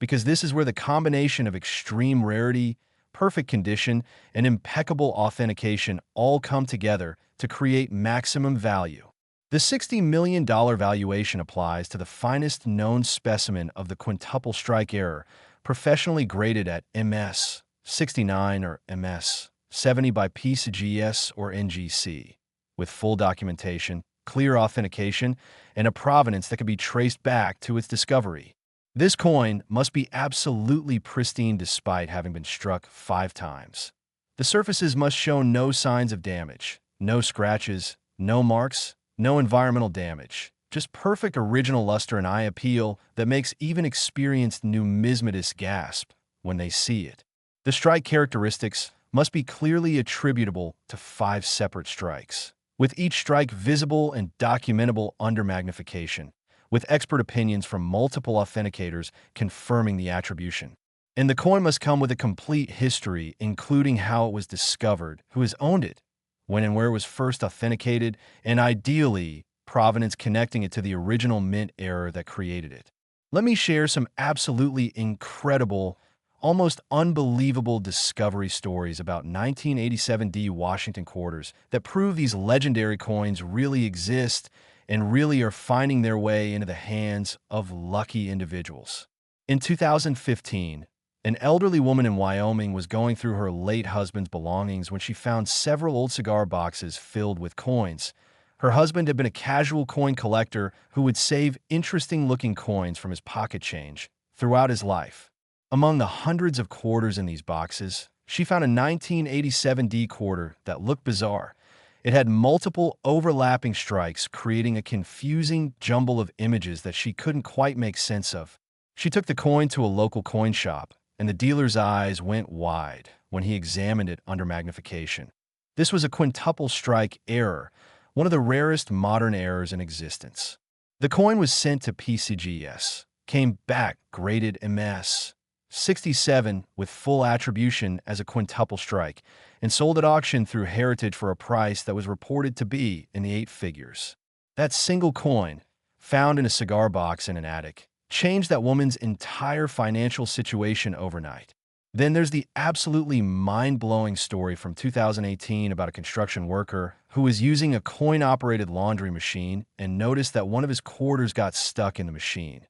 because this is where the combination of extreme rarity, perfect condition, and impeccable authentication all come together to create maximum value. The $60 million valuation applies to the finest known specimen of the quintuple strike error, professionally graded at MS 69 or MS 70 by PCGS or NGC, with full documentation, clear authentication, and a provenance that can be traced back to its discovery. This coin must be absolutely pristine despite having been struck 5 times. The surfaces must show no signs of damage, no scratches, no marks, no environmental damage, just perfect original luster and eye appeal that makes even experienced numismatists gasp when they see it. The strike characteristics must be clearly attributable to 5 separate strikes, with each strike visible and documentable under magnification, with expert opinions from multiple authenticators confirming the attribution. And the coin must come with a complete history, including how it was discovered, who has owned it, when and where it was first authenticated, and ideally, provenance connecting it to the original mint error that created it. Let me share some absolutely incredible, almost unbelievable discovery stories about 1987D Washington quarters that prove these legendary coins really exist and really are finding their way into the hands of lucky individuals. In 2015, an elderly woman in Wyoming was going through her late husband's belongings when she found several old cigar boxes filled with coins. Her husband had been a casual coin collector who would save interesting-looking coins from his pocket change throughout his life. Among the hundreds of quarters in these boxes, she found a 1987D quarter that looked bizarre. It had multiple overlapping strikes, creating a confusing jumble of images that she couldn't quite make sense of. She took the coin to a local coin shop, and the dealer's eyes went wide when he examined it under magnification. This was a quintuple strike error, one of the rarest modern errors in existence. The coin was sent to PCGS, came back graded MS 67 with full attribution as a quintuple strike, and sold at auction through Heritage for a price that was reported to be in the 8 figures. That single coin, found in a cigar box in an attic, changed that woman's entire financial situation overnight. Then there's the absolutely mind-blowing story from 2018 about a construction worker who was using a coin-operated laundry machine and noticed that one of his quarters got stuck in the machine.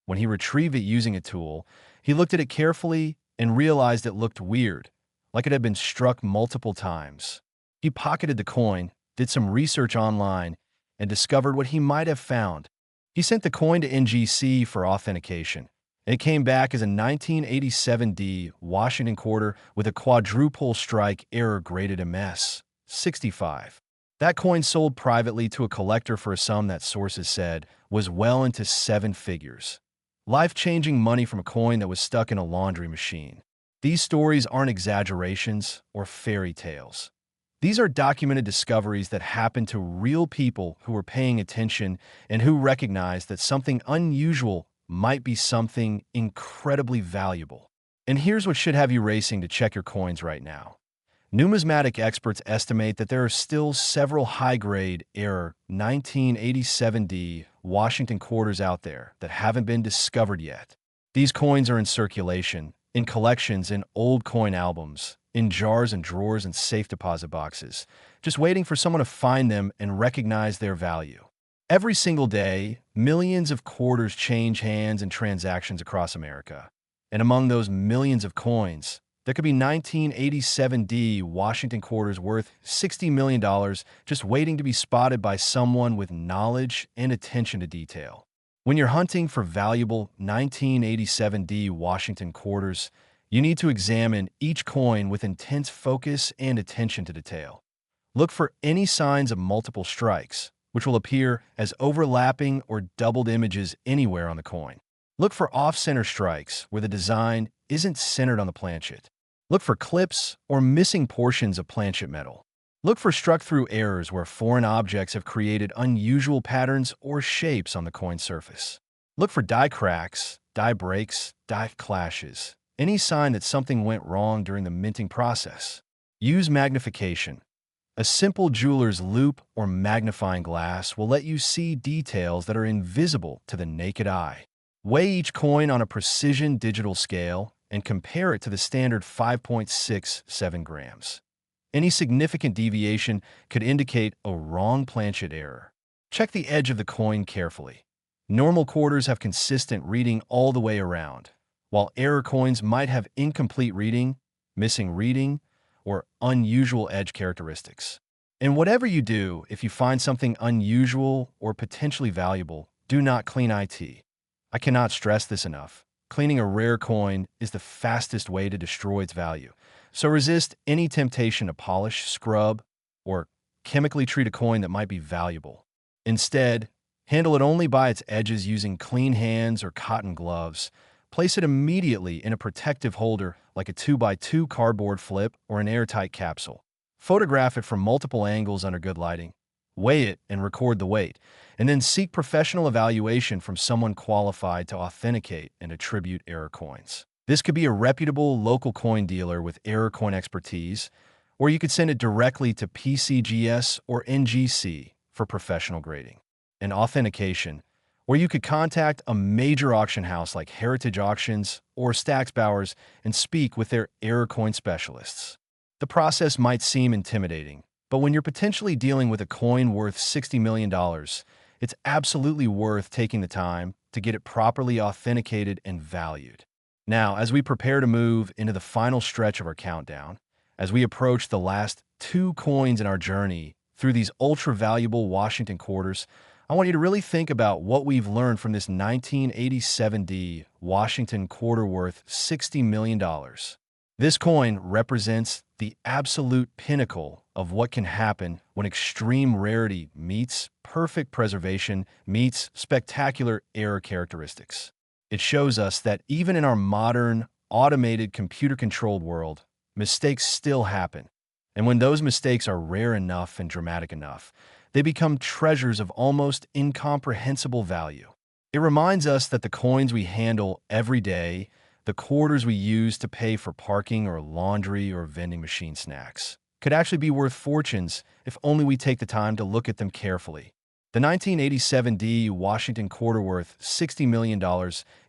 When he retrieved it using a tool, he looked at it carefully and realized it looked weird, like it had been struck multiple times. He pocketed the coin, did some research online, and discovered what he might have found. He sent the coin to NGC for authentication, and it came back as a 1987D Washington quarter with a quadruple strike error graded MS 65. That coin sold privately to a collector for a sum that sources said was well into seven figures. Life-changing money from a coin that was stuck in a laundry machine. These stories aren't exaggerations or fairy tales. These are documented discoveries that happened to real people who were paying attention and who recognized that something unusual might be something incredibly valuable. And here's what should have you racing to check your coins right now. Numismatic experts estimate that there are still several high-grade error 1987D Washington quarters out there that haven't been discovered yet. These coins are in circulation, in collections, in old coin albums, in jars and drawers and safe deposit boxes, just waiting for someone to find them and recognize their value. Every single day, millions of quarters change hands and transactions across America. And among those millions of coins, there could be 1987D Washington quarters worth $60 million just waiting to be spotted by someone with knowledge and attention to detail. When you're hunting for valuable 1987D Washington quarters, you need to examine each coin with intense focus and attention to detail. Look for any signs of multiple strikes, which will appear as overlapping or doubled images anywhere on the coin. Look for off-center strikes where the design isn't centered on the planchet. Look for clips or missing portions of planchet metal. Look for struck-through errors where foreign objects have created unusual patterns or shapes on the coin surface. Look for die cracks, die breaks, die clashes, any sign that something went wrong during the minting process. Use magnification. A simple jeweler's loupe or magnifying glass will let you see details that are invisible to the naked eye. Weigh each coin on a precision digital scale and compare it to the standard 5.67 grams. Any significant deviation could indicate a wrong planchet error. Check the edge of the coin carefully. Normal quarters have consistent reading all the way around, while error coins might have incomplete reading, missing reading, or unusual edge characteristics. And whatever you do, if you find something unusual or potentially valuable, do not clean it. I cannot stress this enough. Cleaning a rare coin is the fastest way to destroy its value. So resist any temptation to polish, scrub, or chemically treat a coin that might be valuable. Instead, handle it only by its edges using clean hands or cotton gloves. Place it immediately in a protective holder like a 2x2 cardboard flip or an airtight capsule. Photograph it from multiple angles under good lighting. Weigh it and record the weight, and then seek professional evaluation from someone qualified to authenticate and attribute error coins. This could be a reputable local coin dealer with error coin expertise, or you could send it directly to PCGS or NGC for professional grading. And authentication, where you could contact a major auction house like Heritage Auctions or Stax Bowers and speak with their error coin specialists. The process might seem intimidating, but when you're potentially dealing with a coin worth $60 million, it's absolutely worth taking the time to get it properly authenticated and valued. Now, as we prepare to move into the final stretch of our countdown, as we approach the last two coins in our journey through these ultra-valuable Washington quarters, I want you to really think about what we've learned from this 1987D Washington quarter worth $60 million. This coin represents the absolute pinnacle of what can happen when extreme rarity meets perfect preservation meets spectacular error characteristics. It shows us that even in our modern, automated, computer-controlled world, mistakes still happen. And when those mistakes are rare enough and dramatic enough, they become treasures of almost incomprehensible value. It reminds us that the coins we handle every day, the quarters we use to pay for parking or laundry or vending machine snacks, could actually be worth fortunes if only we take the time to look at them carefully. The 1987D Washington quarter worth $60 million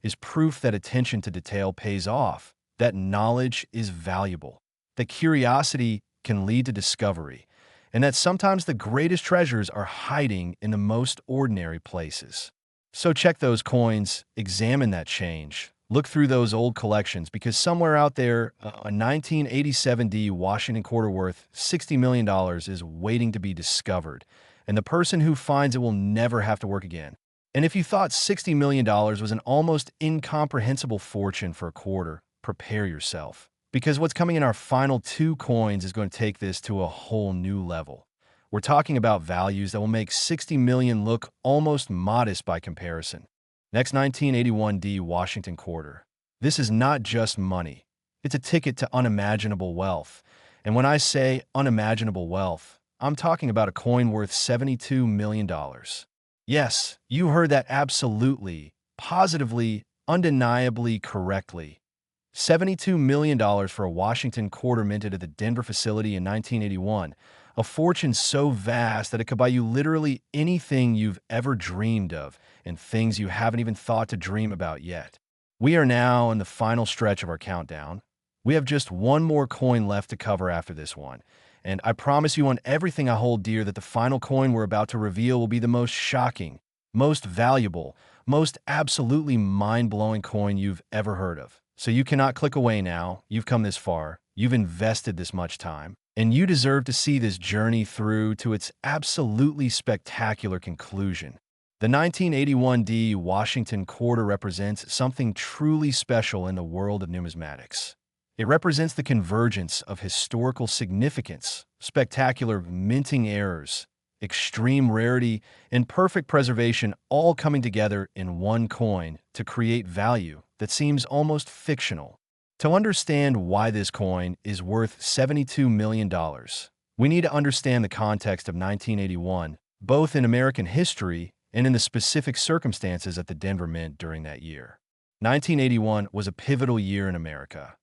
is proof that attention to detail pays off, that knowledge is valuable, that curiosity can lead to discovery, and that sometimes the greatest treasures are hiding in the most ordinary places. So check those coins, examine that change, look through those old collections, because somewhere out there, a 1987D Washington quarter worth $60 million is waiting to be discovered, and the person who finds it will never have to work again. And if you thought $60 million was an almost incomprehensible fortune for a quarter, prepare yourself. Because what's coming in our final two coins is going to take this to a whole new level. We're talking about values that will make 60 million look almost modest by comparison. Next, 1981D Washington quarter. This is not just money. It's a ticket to unimaginable wealth. And when I say unimaginable wealth, I'm talking about a coin worth $72 million. Yes, you heard that absolutely, positively, undeniably correctly. $72 million for a Washington quarter minted at the Denver facility in 1981, a fortune so vast that it could buy you literally anything you've ever dreamed of and things you haven't even thought to dream about yet. We are now in the final stretch of our countdown. We have just one more coin left to cover after this one, and I promise you on everything I hold dear that the final coin we're about to reveal will be the most shocking, most valuable, most absolutely mind-blowing coin you've ever heard of. So you cannot click away now. You've come this far. You've invested this much time. And you deserve to see this journey through to its absolutely spectacular conclusion. The 1981D Washington quarter represents something truly special in the world of numismatics. It represents the convergence of historical significance, spectacular minting errors, extreme rarity, and perfect preservation all coming together in one coin to create value that seems almost fictional. To understand why this coin is worth $72 million, we need to understand the context of 1981, both in American history and in the specific circumstances at the Denver Mint during that year. 1981 was a pivotal year in America.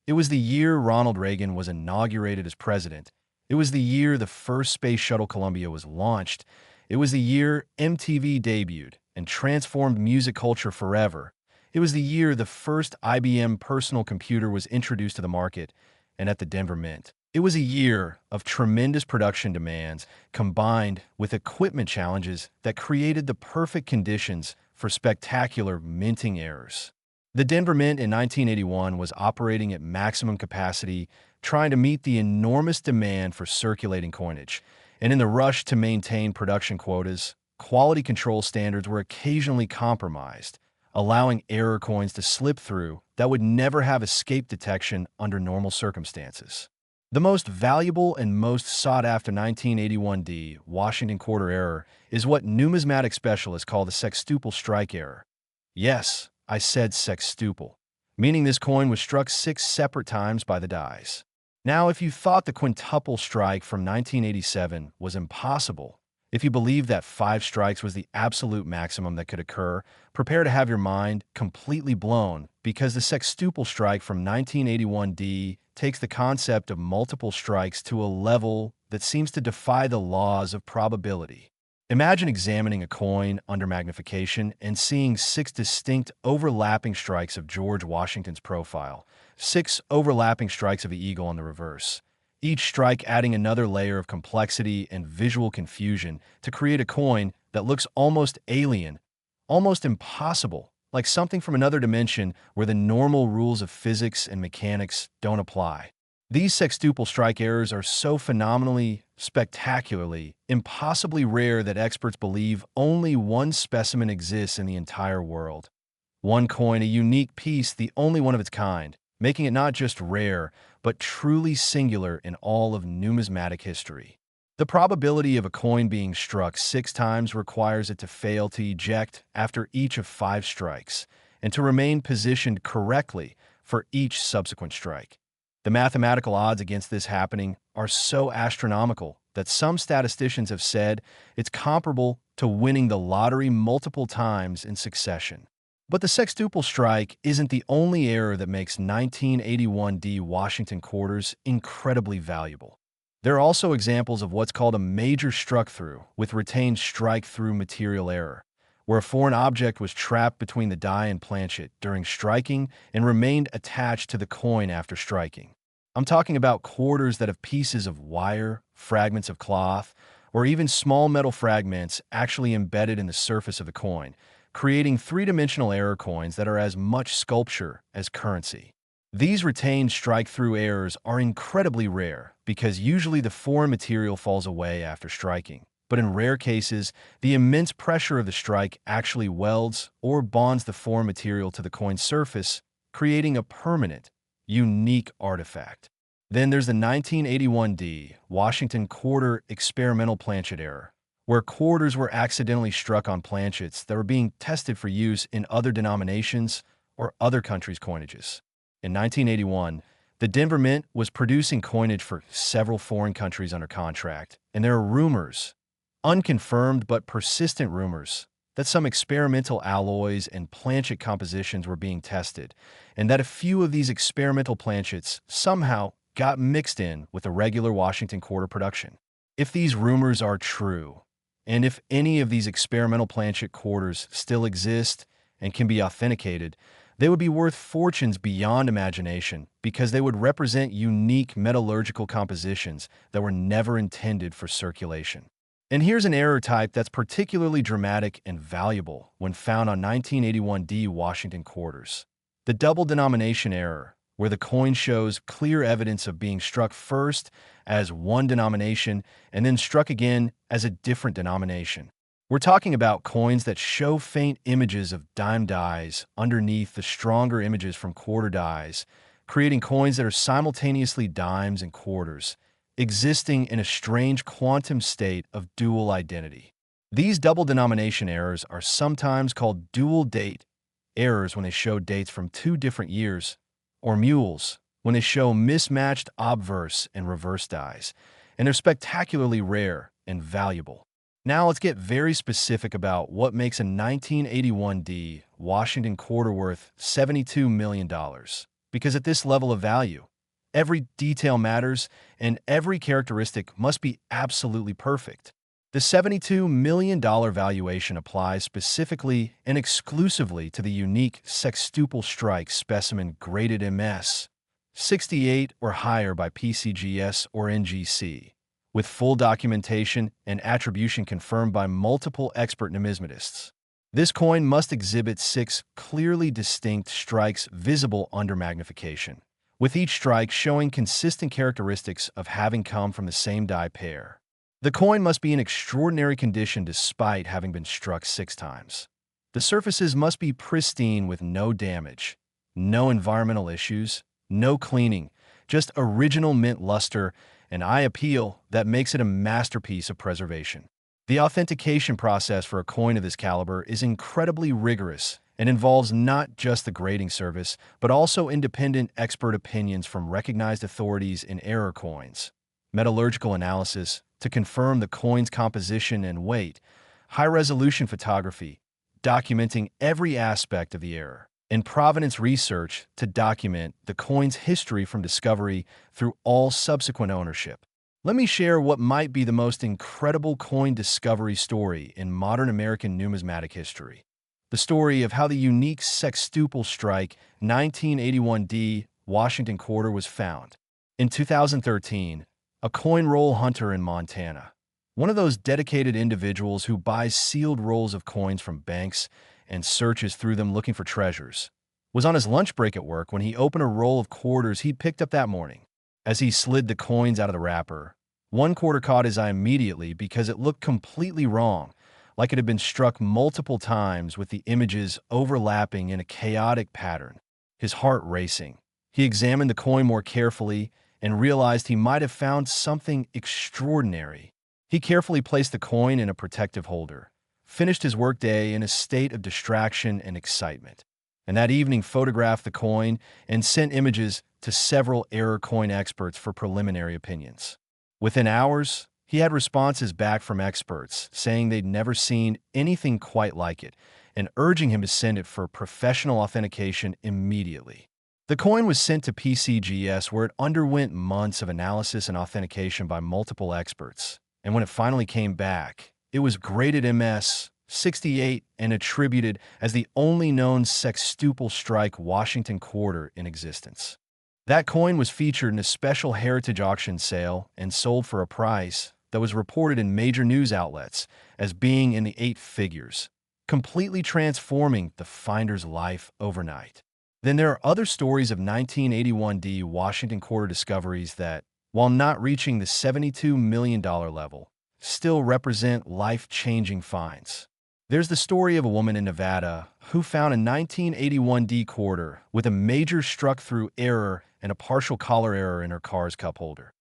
It was the year Ronald Reagan was inaugurated as president. It was the year the first Space Shuttle Columbia was launched. It was the year MTV debuted and transformed music culture forever. It was the year the first IBM personal computer was introduced to the market and at the Denver Mint. It was a year of tremendous production demands combined with equipment challenges that created the perfect conditions for spectacular minting errors. The Denver Mint in 1981 was operating at maximum capacity, trying to meet the enormous demand for circulating coinage. And in the rush to maintain production quotas, quality control standards were occasionally compromised, allowing error coins to slip through that would never have escaped detection under normal circumstances. The most valuable and most sought-after 1981D Washington quarter error is what numismatic specialists call the sextuple strike error. Yes, I said sextuple, meaning this coin was struck 6 separate times by the dies. Now, if you thought the quintuple strike from 1987 was impossible, if you believe that 5 strikes was the absolute maximum that could occur, prepare to have your mind completely blown because the sextuple strike from 1981D takes the concept of multiple strikes to a level that seems to defy the laws of probability. Imagine examining a coin under magnification and seeing 6 distinct overlapping strikes of George Washington's profile, 6 overlapping strikes of the eagle on the reverse, each strike adding another layer of complexity and visual confusion to create a coin that looks almost alien, almost impossible, like something from another dimension where the normal rules of physics and mechanics don't apply. These sextuple strike errors are so phenomenally, spectacularly, impossibly rare that experts believe only one specimen exists in the entire world. One coin, a unique piece, the only one of its kind, making it not just rare, but truly singular in all of numismatic history. The probability of a coin being struck 6 times requires it to fail to eject after each of 5 strikes, and to remain positioned correctly for each subsequent strike. The mathematical odds against this happening are so astronomical that some statisticians have said it's comparable to winning the lottery multiple times in succession. But the sextuple strike isn't the only error that makes 1981D Washington quarters incredibly valuable. There are also examples of what's called a major struck-through with retained strike-through material error, where a foreign object was trapped between the die and planchet during striking and remained attached to the coin after striking. I'm talking about quarters that have pieces of wire, fragments of cloth, or even small metal fragments actually embedded in the surface of the coin, creating 3-dimensional error coins that are as much sculpture as currency. These retained strike-through errors are incredibly rare because usually the foreign material falls away after striking. But in rare cases, the immense pressure of the strike actually welds or bonds the foreign material to the coin's surface, creating a permanent, unique artifact. Then there's the 1981 Washington quarter experimental planchet error, where quarters were accidentally struck on planchets that were being tested for use in other denominations or other countries' coinages. In 1981, the Denver Mint was producing coinage for several foreign countries under contract, and there are rumors, unconfirmed but persistent rumors, that some experimental alloys and planchet compositions were being tested, and that a few of these experimental planchets somehow got mixed in with the regular Washington quarter production. If these rumors are true, and if any of these experimental planchet quarters still exist and can be authenticated, they would be worth fortunes beyond imagination because they would represent unique metallurgical compositions that were never intended for circulation. And here's an error type that's particularly dramatic and valuable when found on 1981 Washington quarters. The double denomination error, where the coin shows clear evidence of being struck first as one denomination and then struck again as a different denomination. We're talking about coins that show faint images of dime dies underneath the stronger images from quarter dies, creating coins that are simultaneously dimes and quarters, existing in a strange quantum state of dual identity. These double denomination errors are sometimes called dual date errors when they show dates from two different years, or mules when they show mismatched obverse and reverse dies, and they're spectacularly rare and valuable. Now let's get very specific about what makes a 1981 Washington quarter worth $72 million. Because at this level of value, every detail matters and every characteristic must be absolutely perfect. The $72 million valuation applies specifically and exclusively to the unique sextuple strike specimen graded MS 68 or higher by PCGS or NGC, with full documentation and attribution confirmed by multiple expert numismatists. This coin must exhibit 6 clearly distinct strikes visible under magnification, with each strike showing consistent characteristics of having come from the same die pair. The coin must be in extraordinary condition despite having been struck 6 times. The surfaces must be pristine with no damage, no environmental issues, no cleaning, just original mint luster and eye appeal that makes it a masterpiece of preservation. The authentication process for a coin of this caliber is incredibly rigorous and involves not just the grading service, but also independent expert opinions from recognized authorities in error coins, metallurgical analysis to confirm the coin's composition and weight, high-resolution photography documenting every aspect of the error, and provenance research to document the coin's history from discovery through all subsequent ownership. Let me share what might be the most incredible coin discovery story in modern American numismatic history. The story of how the unique sextuple strike 1981 Washington quarter was found. In 2013, a coin roll hunter in Montana, one of those dedicated individuals who buys sealed rolls of coins from banks and searches through them looking for treasures, was on his lunch break at work when he opened a roll of quarters he'd picked up that morning. As he slid the coins out of the wrapper, one quarter caught his eye immediately because it looked completely wrong, like it had been struck multiple times with the images overlapping in a chaotic pattern. His heart racing, he examined the coin more carefully and realized he might have found something extraordinary. He carefully placed the coin in a protective holder, finished his workday in a state of distraction and excitement, and that evening photographed the coin and sent images to several error coin experts for preliminary opinions. Within hours, he had responses back from experts saying they'd never seen anything quite like it and urging him to send it for professional authentication immediately. The coin was sent to PCGS where it underwent months of analysis and authentication by multiple experts, and when it finally came back, it was graded MS 68 and attributed as the only known sextuple strike Washington quarter in existence. That coin was featured in a special heritage auction sale and sold for a price that was reported in major news outlets as being in the 8 figures, completely transforming the finder's life overnight. Then there are other stories of 1981 Washington quarter discoveries that, while not reaching the $72 million level, still represent life-changing finds. There's the story of a woman in Nevada who found a 1981 D quarter with a major struck-through error and a partial collar error in her car's cup holder.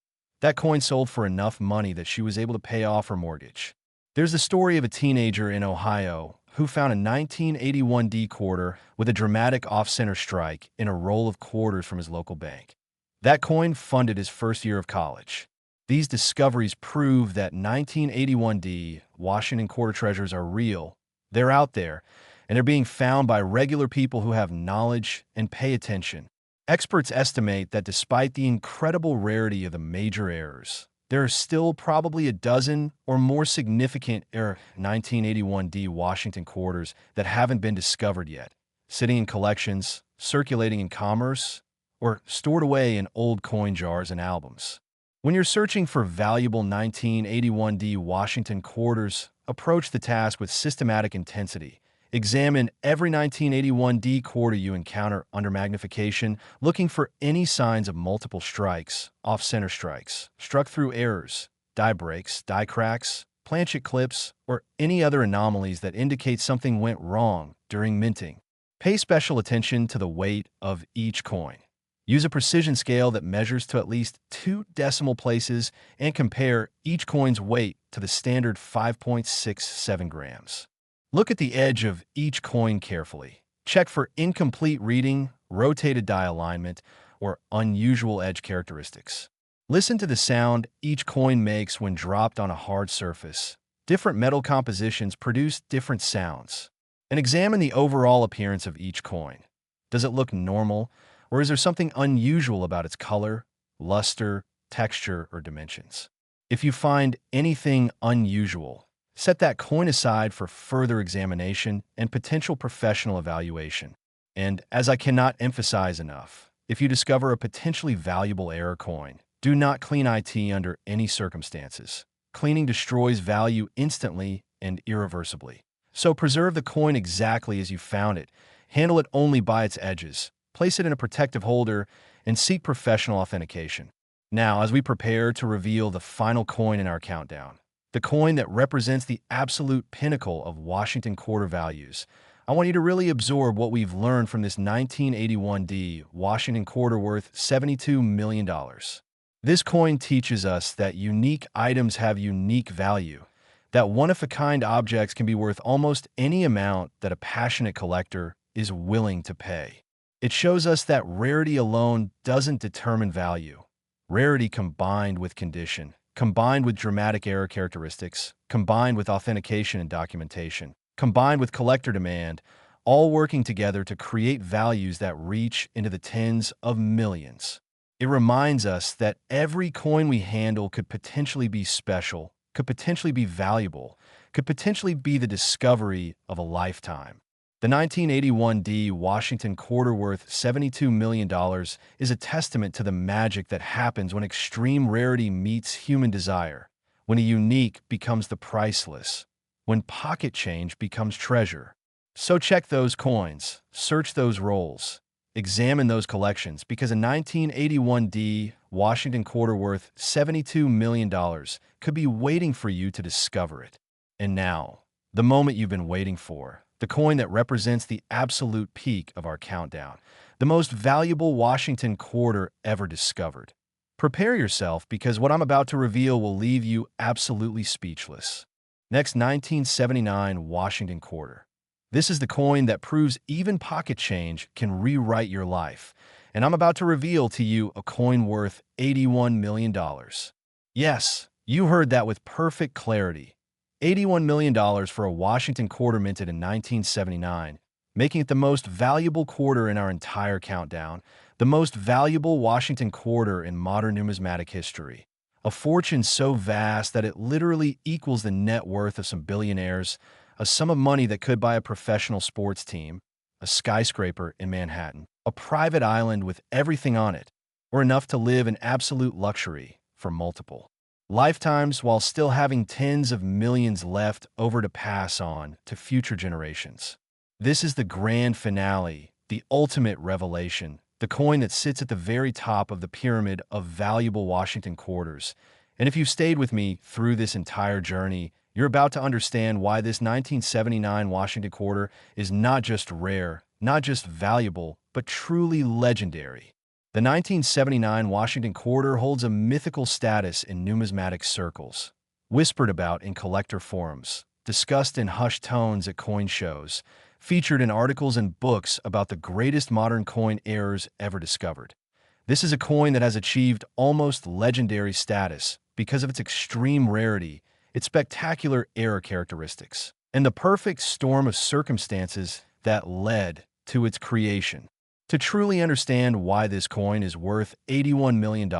That coin sold for enough money that she was able to pay off her mortgage. There's the story of a teenager in Ohio who found a 1981 D quarter with a dramatic off-center strike in a roll of quarters from his local bank. That coin funded his first year of college. These discoveries prove that 1981 D Washington quarter treasures are real. They're out there, and they're being found by regular people who have knowledge and pay attention. Experts estimate that despite the incredible rarity of the major errors, there are still probably a dozen or more significant 1981 D Washington quarters that haven't been discovered yet, sitting in collections, circulating in commerce, or stored away in old coin jars and albums. When you're searching for valuable 1981 D Washington quarters, approach the task with systematic intensity. Examine every 1981 D quarter you encounter under magnification, looking for any signs of multiple strikes, off-center strikes, struck-through errors, die breaks, die cracks, planchet clips, or any other anomalies that indicate something went wrong during minting. Pay special attention to the weight of each coin. Use a precision scale that measures to at least 2 decimal places and compare each coin's weight to the standard 5.67 grams. Look at the edge of each coin carefully. Check for incomplete reading, rotated die alignment, or unusual edge characteristics. Listen to the sound each coin makes when dropped on a hard surface. Different metal compositions produce different sounds. And examine the overall appearance of each coin. Does it look normal, or is there something unusual about its color, luster, texture, or dimensions? If you find anything unusual, set that coin aside for further examination and potential professional evaluation. And as I cannot emphasize enough, if you discover a potentially valuable error coin, do not clean IT under any circumstances. Cleaning destroys value instantly and irreversibly. So preserve the coin exactly as you found it. Handle it only by its edges. Place it in a protective holder and seek professional authentication. Now, as we prepare to reveal the final coin in our countdown, the coin that represents the absolute pinnacle of Washington quarter values, I want you to really absorb what we've learned from this 1981 D Washington quarter worth $72 million. This coin teaches us that unique items have unique value, that one-of-a-kind objects can be worth almost any amount that a passionate collector is willing to pay. It shows us that rarity alone doesn't determine value. Rarity combined with condition, combined with dramatic error characteristics, combined with authentication and documentation, combined with collector demand, all working together to create values that reach into the tens of millions. It reminds us that every coin we handle could potentially be special, could potentially be valuable, could potentially be the discovery of a lifetime. The 1981 D Washington quarter worth $72 million is a testament to the magic that happens when extreme rarity meets human desire, when a unique becomes the priceless, when pocket change becomes treasure. So check those coins, search those rolls, examine those collections, because a 1981 D Washington quarter worth $72 million could be waiting for you to discover it. And now, the moment you've been waiting for. The coin that represents the absolute peak of our countdown, the most valuable Washington quarter ever discovered. Prepare yourself, because what I'm about to reveal will leave you absolutely speechless. Next, 1979 Washington quarter. This is the coin that proves even pocket change can rewrite your life, and I'm about to reveal to you a coin worth $81 million. Yes, you heard that with perfect clarity. $81 million for a Washington quarter minted in 1979, making it the most valuable quarter in our entire countdown, the most valuable Washington quarter in modern numismatic history. A fortune so vast that it literally equals the net worth of some billionaires, a sum of money that could buy a professional sports team, a skyscraper in Manhattan, a private island with everything on it, or enough to live in absolute luxury for multiple lifetimes while still having tens of millions left over to pass on to future generations. This is the grand finale, the ultimate revelation, the coin that sits at the very top of the pyramid of valuable Washington quarters. And if you've stayed with me through this entire journey, You're about to understand why this 1979 Washington quarter is not just rare, not just valuable, but truly legendary. The 1979 Washington quarter holds a mythical status in numismatic circles, whispered about in collector forums, discussed in hushed tones at coin shows, featured in articles and books about the greatest modern coin errors ever discovered. This is a coin that has achieved almost legendary status because of its extreme rarity, its spectacular error characteristics, and the perfect storm of circumstances that led to its creation. To truly understand why this coin is worth $81 million,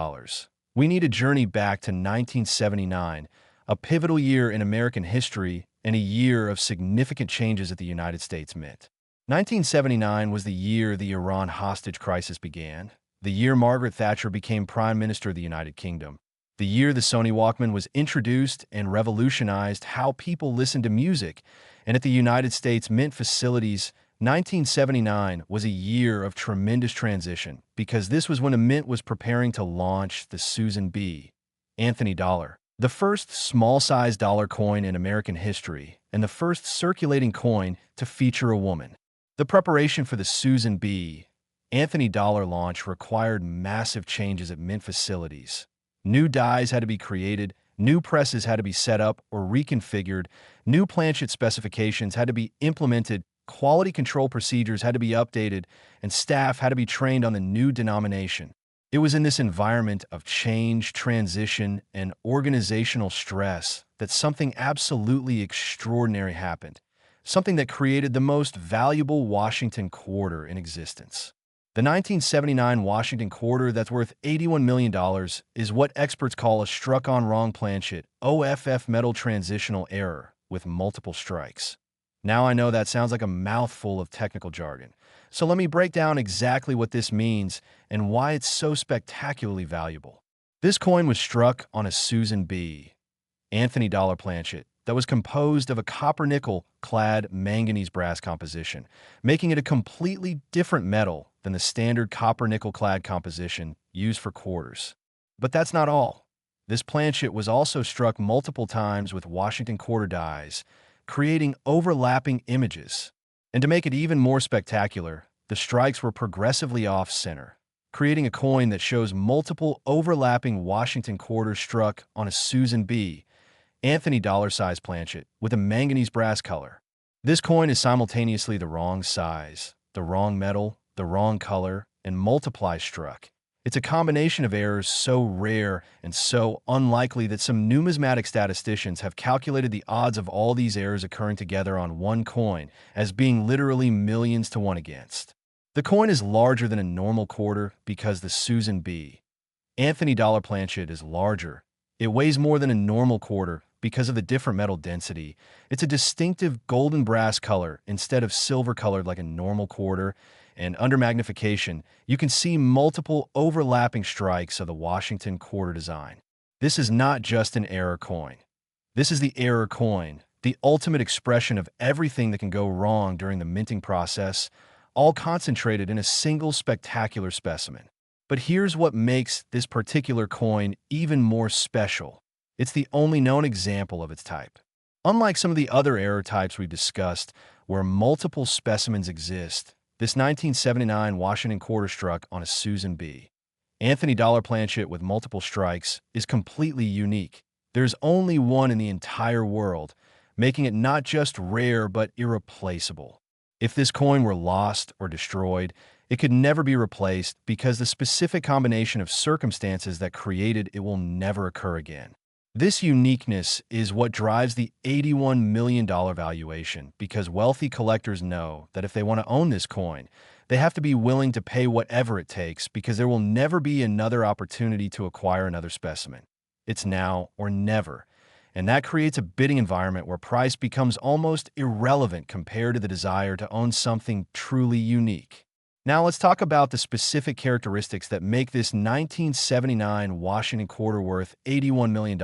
we need a journey back to 1979, a pivotal year in American history and a year of significant changes at the United States Mint. 1979 was the year the Iran hostage crisis began, the year Margaret Thatcher became Prime Minister of the United Kingdom, the year the Sony Walkman was introduced and revolutionized how people listened to music, and at the United States Mint facilities, 1979 was a year of tremendous transition because this was when the Mint was preparing to launch the Susan B. Anthony dollar, the first small-sized dollar coin in American history and the first circulating coin to feature a woman. The preparation for the Susan B. Anthony dollar launch required massive changes at Mint facilities. New dies had to be created, new presses had to be set up or reconfigured, new planchet specifications had to be implemented, quality control procedures had to be updated, and staff had to be trained on the new denomination. It was in this environment of change, transition, and organizational stress that something absolutely extraordinary happened, something that created the most valuable Washington quarter in existence. The 1979 Washington quarter that's worth $81 million is what experts call a struck-on-wrong planchet, OFF metal transitional error, with multiple strikes. Now I know that sounds like a mouthful of technical jargon, so let me break down exactly what this means and why it's so spectacularly valuable. This coin was struck on a Susan B. Anthony dollar planchet that was composed of a copper-nickel-clad manganese brass composition, making it a completely different metal than the standard copper-nickel-clad composition used for quarters. But that's not all. This planchet was also struck multiple times with Washington quarter dies, creating overlapping images. And to make it even more spectacular, the strikes were progressively off-center, creating a coin that shows multiple overlapping Washington quarters struck on a Susan B. Anthony dollar-size planchet with a manganese brass color. This coin is simultaneously the wrong size, the wrong metal, the wrong color, and multiply struck. It's a combination of errors so rare and so unlikely that some numismatic statisticians have calculated the odds of all these errors occurring together on one coin as being literally millions to one against. The coin is larger than a normal quarter because the Susan B. Anthony dollar planchet is larger. It weighs more than a normal quarter because of the different metal density. It's a distinctive golden brass color instead of silver colored like a normal quarter, and under magnification, you can see multiple overlapping strikes of the Washington quarter design. This is not just an error coin. This is the error coin, the ultimate expression of everything that can go wrong during the minting process, all concentrated in a single spectacular specimen. But here's what makes this particular coin even more special. It's the only known example of its type. Unlike some of the other error types we've discussed, where multiple specimens exist, this 1979 Washington quarter struck on a Susan B. Anthony dollar planchet with multiple strikes is completely unique. There's only one in the entire world, making it not just rare but irreplaceable. If this coin were lost or destroyed, it could never be replaced because the specific combination of circumstances that created it will never occur again. This uniqueness is what drives the $81 million valuation because wealthy collectors know that if they want to own this coin, they have to be willing to pay whatever it takes because there will never be another opportunity to acquire another specimen. It's now or never, and that creates a bidding environment where price becomes almost irrelevant compared to the desire to own something truly unique. Now let's talk about the specific characteristics that make this 1979 Washington quarter worth $81 million,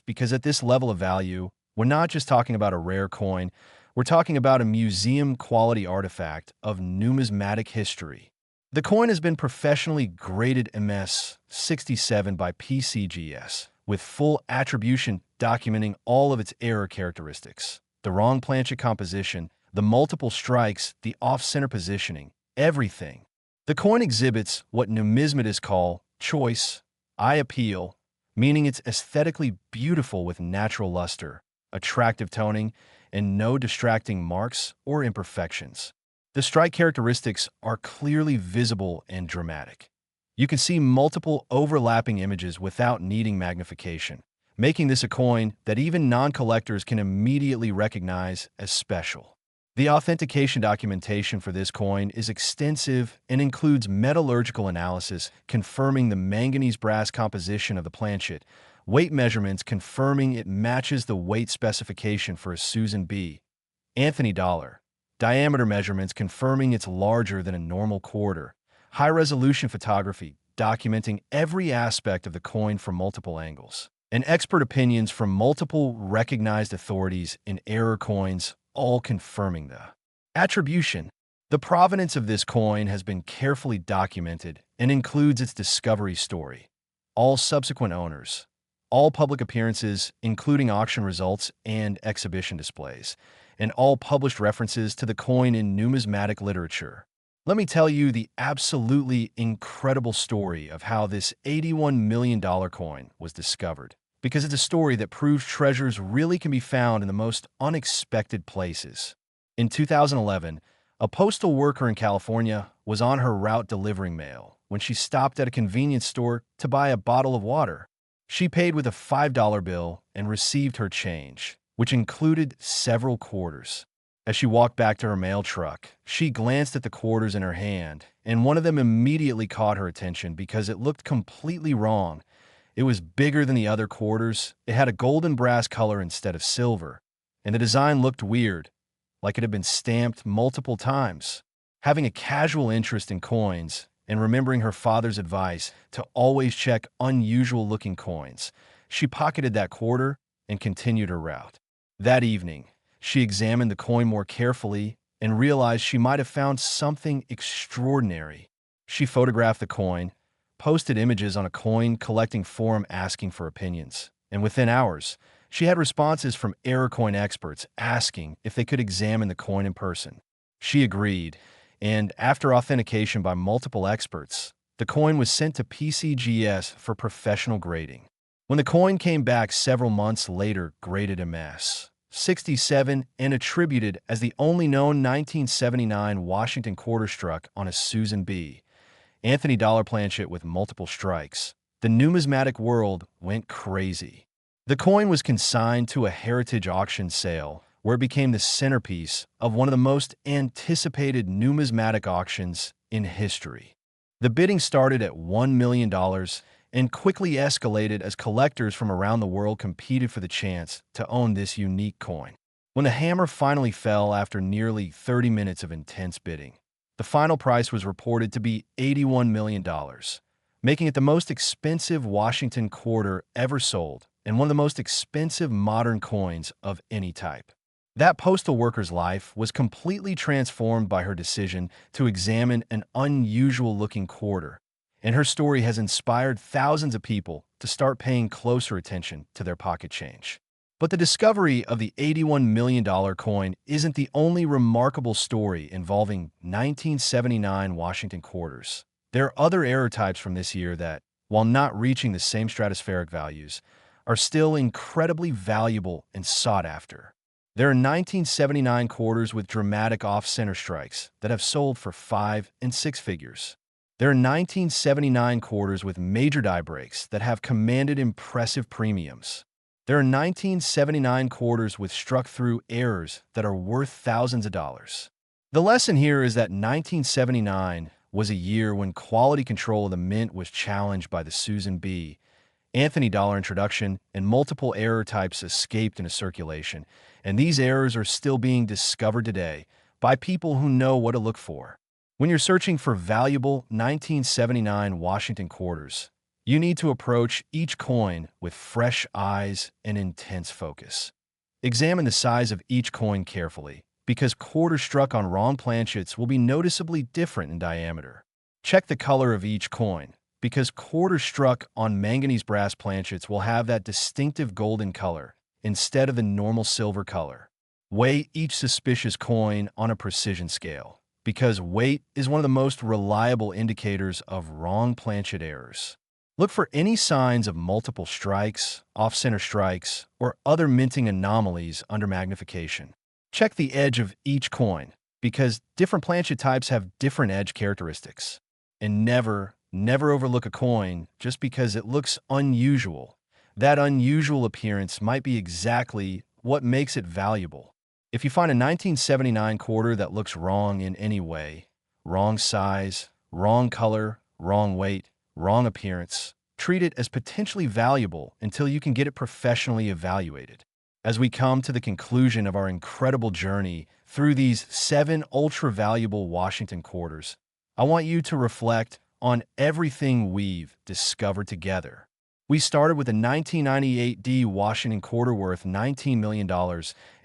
because at this level of value, we're not just talking about a rare coin, we're talking about a museum-quality artifact of numismatic history. The coin has been professionally graded MS 67 by PCGS, with full attribution documenting all of its error characteristics. The wrong planchet composition, the multiple strikes, the off-center positioning, everything. The coin exhibits what numismatists call choice, eye appeal, meaning it's aesthetically beautiful with natural luster, attractive toning, and no distracting marks or imperfections. The strike characteristics are clearly visible and dramatic. You can see multiple overlapping images without needing magnification, making this a coin that even non-collectors can immediately recognize as special. The authentication documentation for this coin is extensive and includes metallurgical analysis confirming the manganese brass composition of the planchet, weight measurements confirming it matches the weight specification for a Susan B. Anthony dollar, diameter measurements confirming it's larger than a normal quarter, high-resolution photography documenting every aspect of the coin from multiple angles, and expert opinions from multiple recognized authorities in error coins, all confirming the attribution. The provenance of this coin has been carefully documented and includes its discovery story, all subsequent owners, all public appearances, including auction results and exhibition displays, and all published references to the coin in numismatic literature. Let me tell you the absolutely incredible story of how this $81 million coin was discovered, because it's a story that proves treasures really can be found in the most unexpected places. In 2011, a postal worker in California was on her route delivering mail when she stopped at a convenience store to buy a bottle of water. She paid with a $5 bill and received her change, which included several quarters. As she walked back to her mail truck, she glanced at the quarters in her hand, and one of them immediately caught her attention because it looked completely wrong. It was bigger than the other quarters, it had a golden brass color instead of silver, and the design looked weird, like it had been stamped multiple times. Having a casual interest in coins and remembering her father's advice to always check unusual-looking coins, she pocketed that quarter and continued her route. That evening, she examined the coin more carefully and realized she might have found something extraordinary. She photographed the coin, posted images on a coin collecting forum asking for opinions, and within hours, she had responses from error coin experts asking if they could examine the coin in person. She agreed, and after authentication by multiple experts, the coin was sent to PCGS for professional grading. When the coin came back several months later, graded MS 67 and attributed as the only known 1979 Washington quarter struck on a Susan B. Anthony dollar planchet with multiple strikes, the numismatic world went crazy. The coin was consigned to a heritage auction sale, where it became the centerpiece of one of the most anticipated numismatic auctions in history. The bidding started at $1 million and quickly escalated as collectors from around the world competed for the chance to own this unique coin. When the hammer finally fell after nearly 30 minutes of intense bidding, the final price was reported to be $81 million, making it the most expensive Washington quarter ever sold and one of the most expensive modern coins of any type. That postal worker's life was completely transformed by her decision to examine an unusual-looking quarter, and her story has inspired thousands of people to start paying closer attention to their pocket change. But the discovery of the $81 million coin isn't the only remarkable story involving 1979 Washington quarters. There are other error types from this year that, while not reaching the same stratospheric values, are still incredibly valuable and sought after. There are 1979 quarters with dramatic off-center strikes that have sold for 5 and 6 figures. There are 1979 quarters with major die breaks that have commanded impressive premiums. There are 1979 quarters with struck-through errors that are worth thousands of dollars. The lesson here is that 1979 was a year when quality control of the mint was challenged by the Susan B. Anthony dollar introduction, and multiple error types escaped into circulation, and these errors are still being discovered today by people who know what to look for. When you're searching for valuable 1979 Washington quarters, you need to approach each coin with fresh eyes and intense focus. Examine the size of each coin carefully, because quarters struck on wrong planchets will be noticeably different in diameter. Check the color of each coin, because quarters struck on manganese brass planchets will have that distinctive golden color instead of the normal silver color. Weigh each suspicious coin on a precision scale, because weight is one of the most reliable indicators of wrong planchet errors. Look for any signs of multiple strikes, off-center strikes, or other minting anomalies under magnification. Check the edge of each coin, because different planchet types have different edge characteristics. And never overlook a coin just because it looks unusual. That unusual appearance might be exactly what makes it valuable. If you find a 1979 quarter that looks wrong in any way, wrong size, wrong color, wrong weight, wrong appearance, treat it as potentially valuable until you can get it professionally evaluated. As we come to the conclusion of our incredible journey through these 7 ultra-valuable Washington quarters, I want you to reflect on everything we've discovered together. We started with a 1998 D Washington quarter worth $19 million,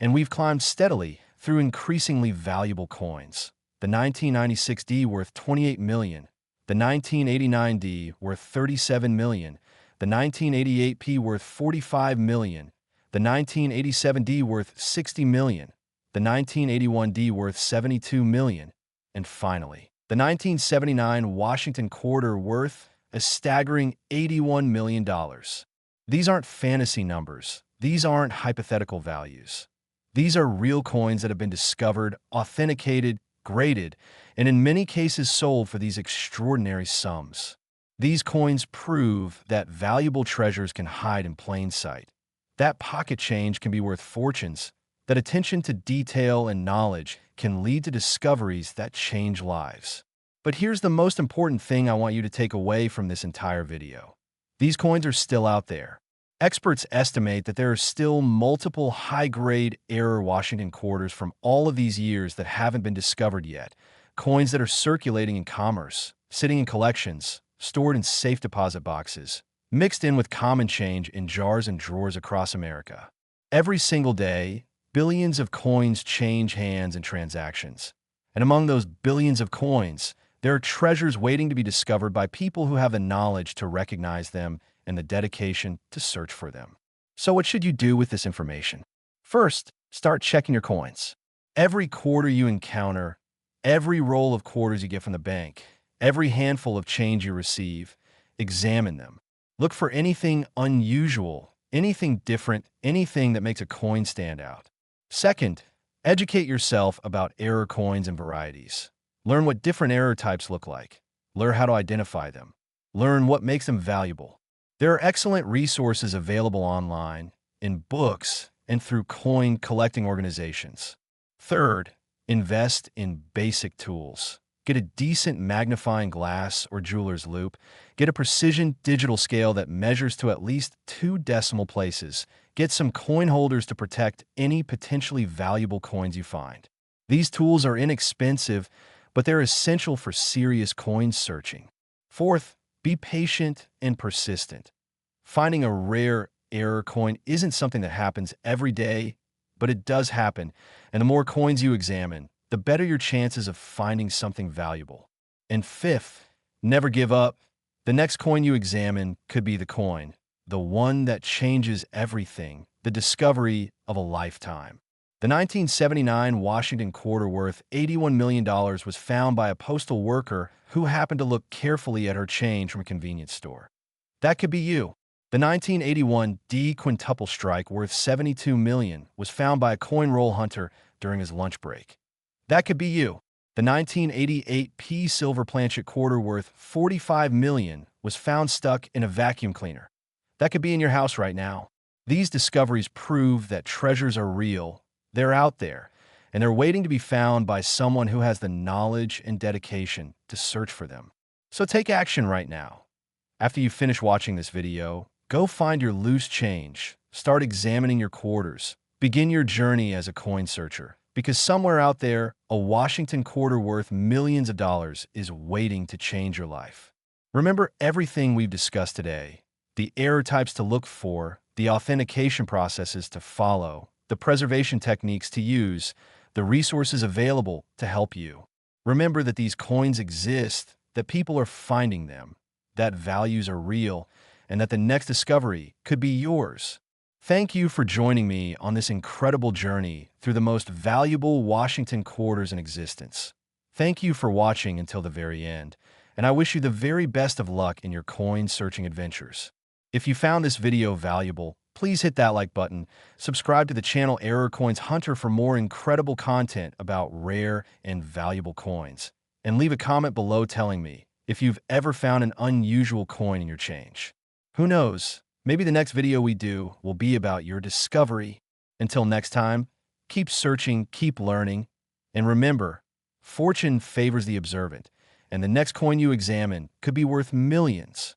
and we've climbed steadily through increasingly valuable coins. The 1996 D worth $28 million, the 1989 D worth $37 million, the 1988 P worth $45 million, the 1987 D worth $60 million, the 1981 D worth $72 million, and finally, the 1979 Washington quarter worth a staggering $81 million. These aren't fantasy numbers. These aren't hypothetical values. These are real coins that have been discovered, authenticated, graded, and in many cases sold for these extraordinary sums. These coins prove that valuable treasures can hide in plain sight. That pocket change can be worth fortunes. That attention to detail and knowledge can lead to discoveries that change lives. But here's the most important thing I want you to take away from this entire video. These coins are still out there. Experts estimate that there are still multiple high-grade error Washington quarters from all of these years that haven't been discovered yet. Coins that are circulating in commerce, sitting in collections, stored in safe deposit boxes, mixed in with common change in jars and drawers across America. Every single day, billions of coins change hands in transactions. And among those billions of coins, there are treasures waiting to be discovered by people who have the knowledge to recognize them and the dedication to search for them. So what should you do with this information? First, start checking your coins. Every quarter you encounter, every roll of quarters you get from the bank, every handful of change you receive, examine them. Look for anything unusual, anything different, anything that makes a coin stand out. Second, educate yourself about error coins and varieties. Learn what different error types look like. Learn how to identify them. Learn what makes them valuable. There are excellent resources available online, in books, and through coin collecting organizations. Third, invest in basic tools. Get a decent magnifying glass or jeweler's loupe. Get a precision digital scale that measures to at least 2 decimal places. Get some coin holders to protect any potentially valuable coins you find. These tools are inexpensive, but they're essential for serious coin searching. Fourth, be patient and persistent. Finding a rare error coin isn't something that happens every day, but it does happen, and the more coins you examine, the better your chances of finding something valuable. And fifth, never give up. The next coin you examine could be the coin, the one that changes everything, the discovery of a lifetime. The 1979 Washington quarter worth $81 million was found by a postal worker who happened to look carefully at her change from a convenience store. That could be you. The 1981 D quintuple strike worth $72 million was found by a coin roll hunter during his lunch break. That could be you. The 1988 P silver planchet quarter worth $45 million was found stuck in a vacuum cleaner. That could be in your house right now. These discoveries prove that treasures are real. They're out there, and they're waiting to be found by someone who has the knowledge and dedication to search for them. So take action right now. After you finish watching this video, go find your loose change, start examining your quarters, begin your journey as a coin searcher, because somewhere out there, a Washington quarter worth millions of dollars is waiting to change your life. Remember everything we've discussed today, the error types to look for, the authentication processes to follow, the preservation techniques to use, the resources available to help you. Remember that these coins exist, that people are finding them, that values are real and that the next discovery could be yours. Thank you for joining me on this incredible journey through the most valuable Washington quarters in existence. Thank you for watching until the very end, and I wish you the very best of luck in your coin searching adventures. If you found this video valuable, please hit that like button, subscribe to the channel Error Coins Hunter for more incredible content about rare and valuable coins, and leave a comment below telling me if you've ever found an unusual coin in your change. Who knows, maybe the next video we do will be about your discovery. Until next time, keep searching, keep learning, and remember, fortune favors the observant, and the next coin you examine could be worth millions.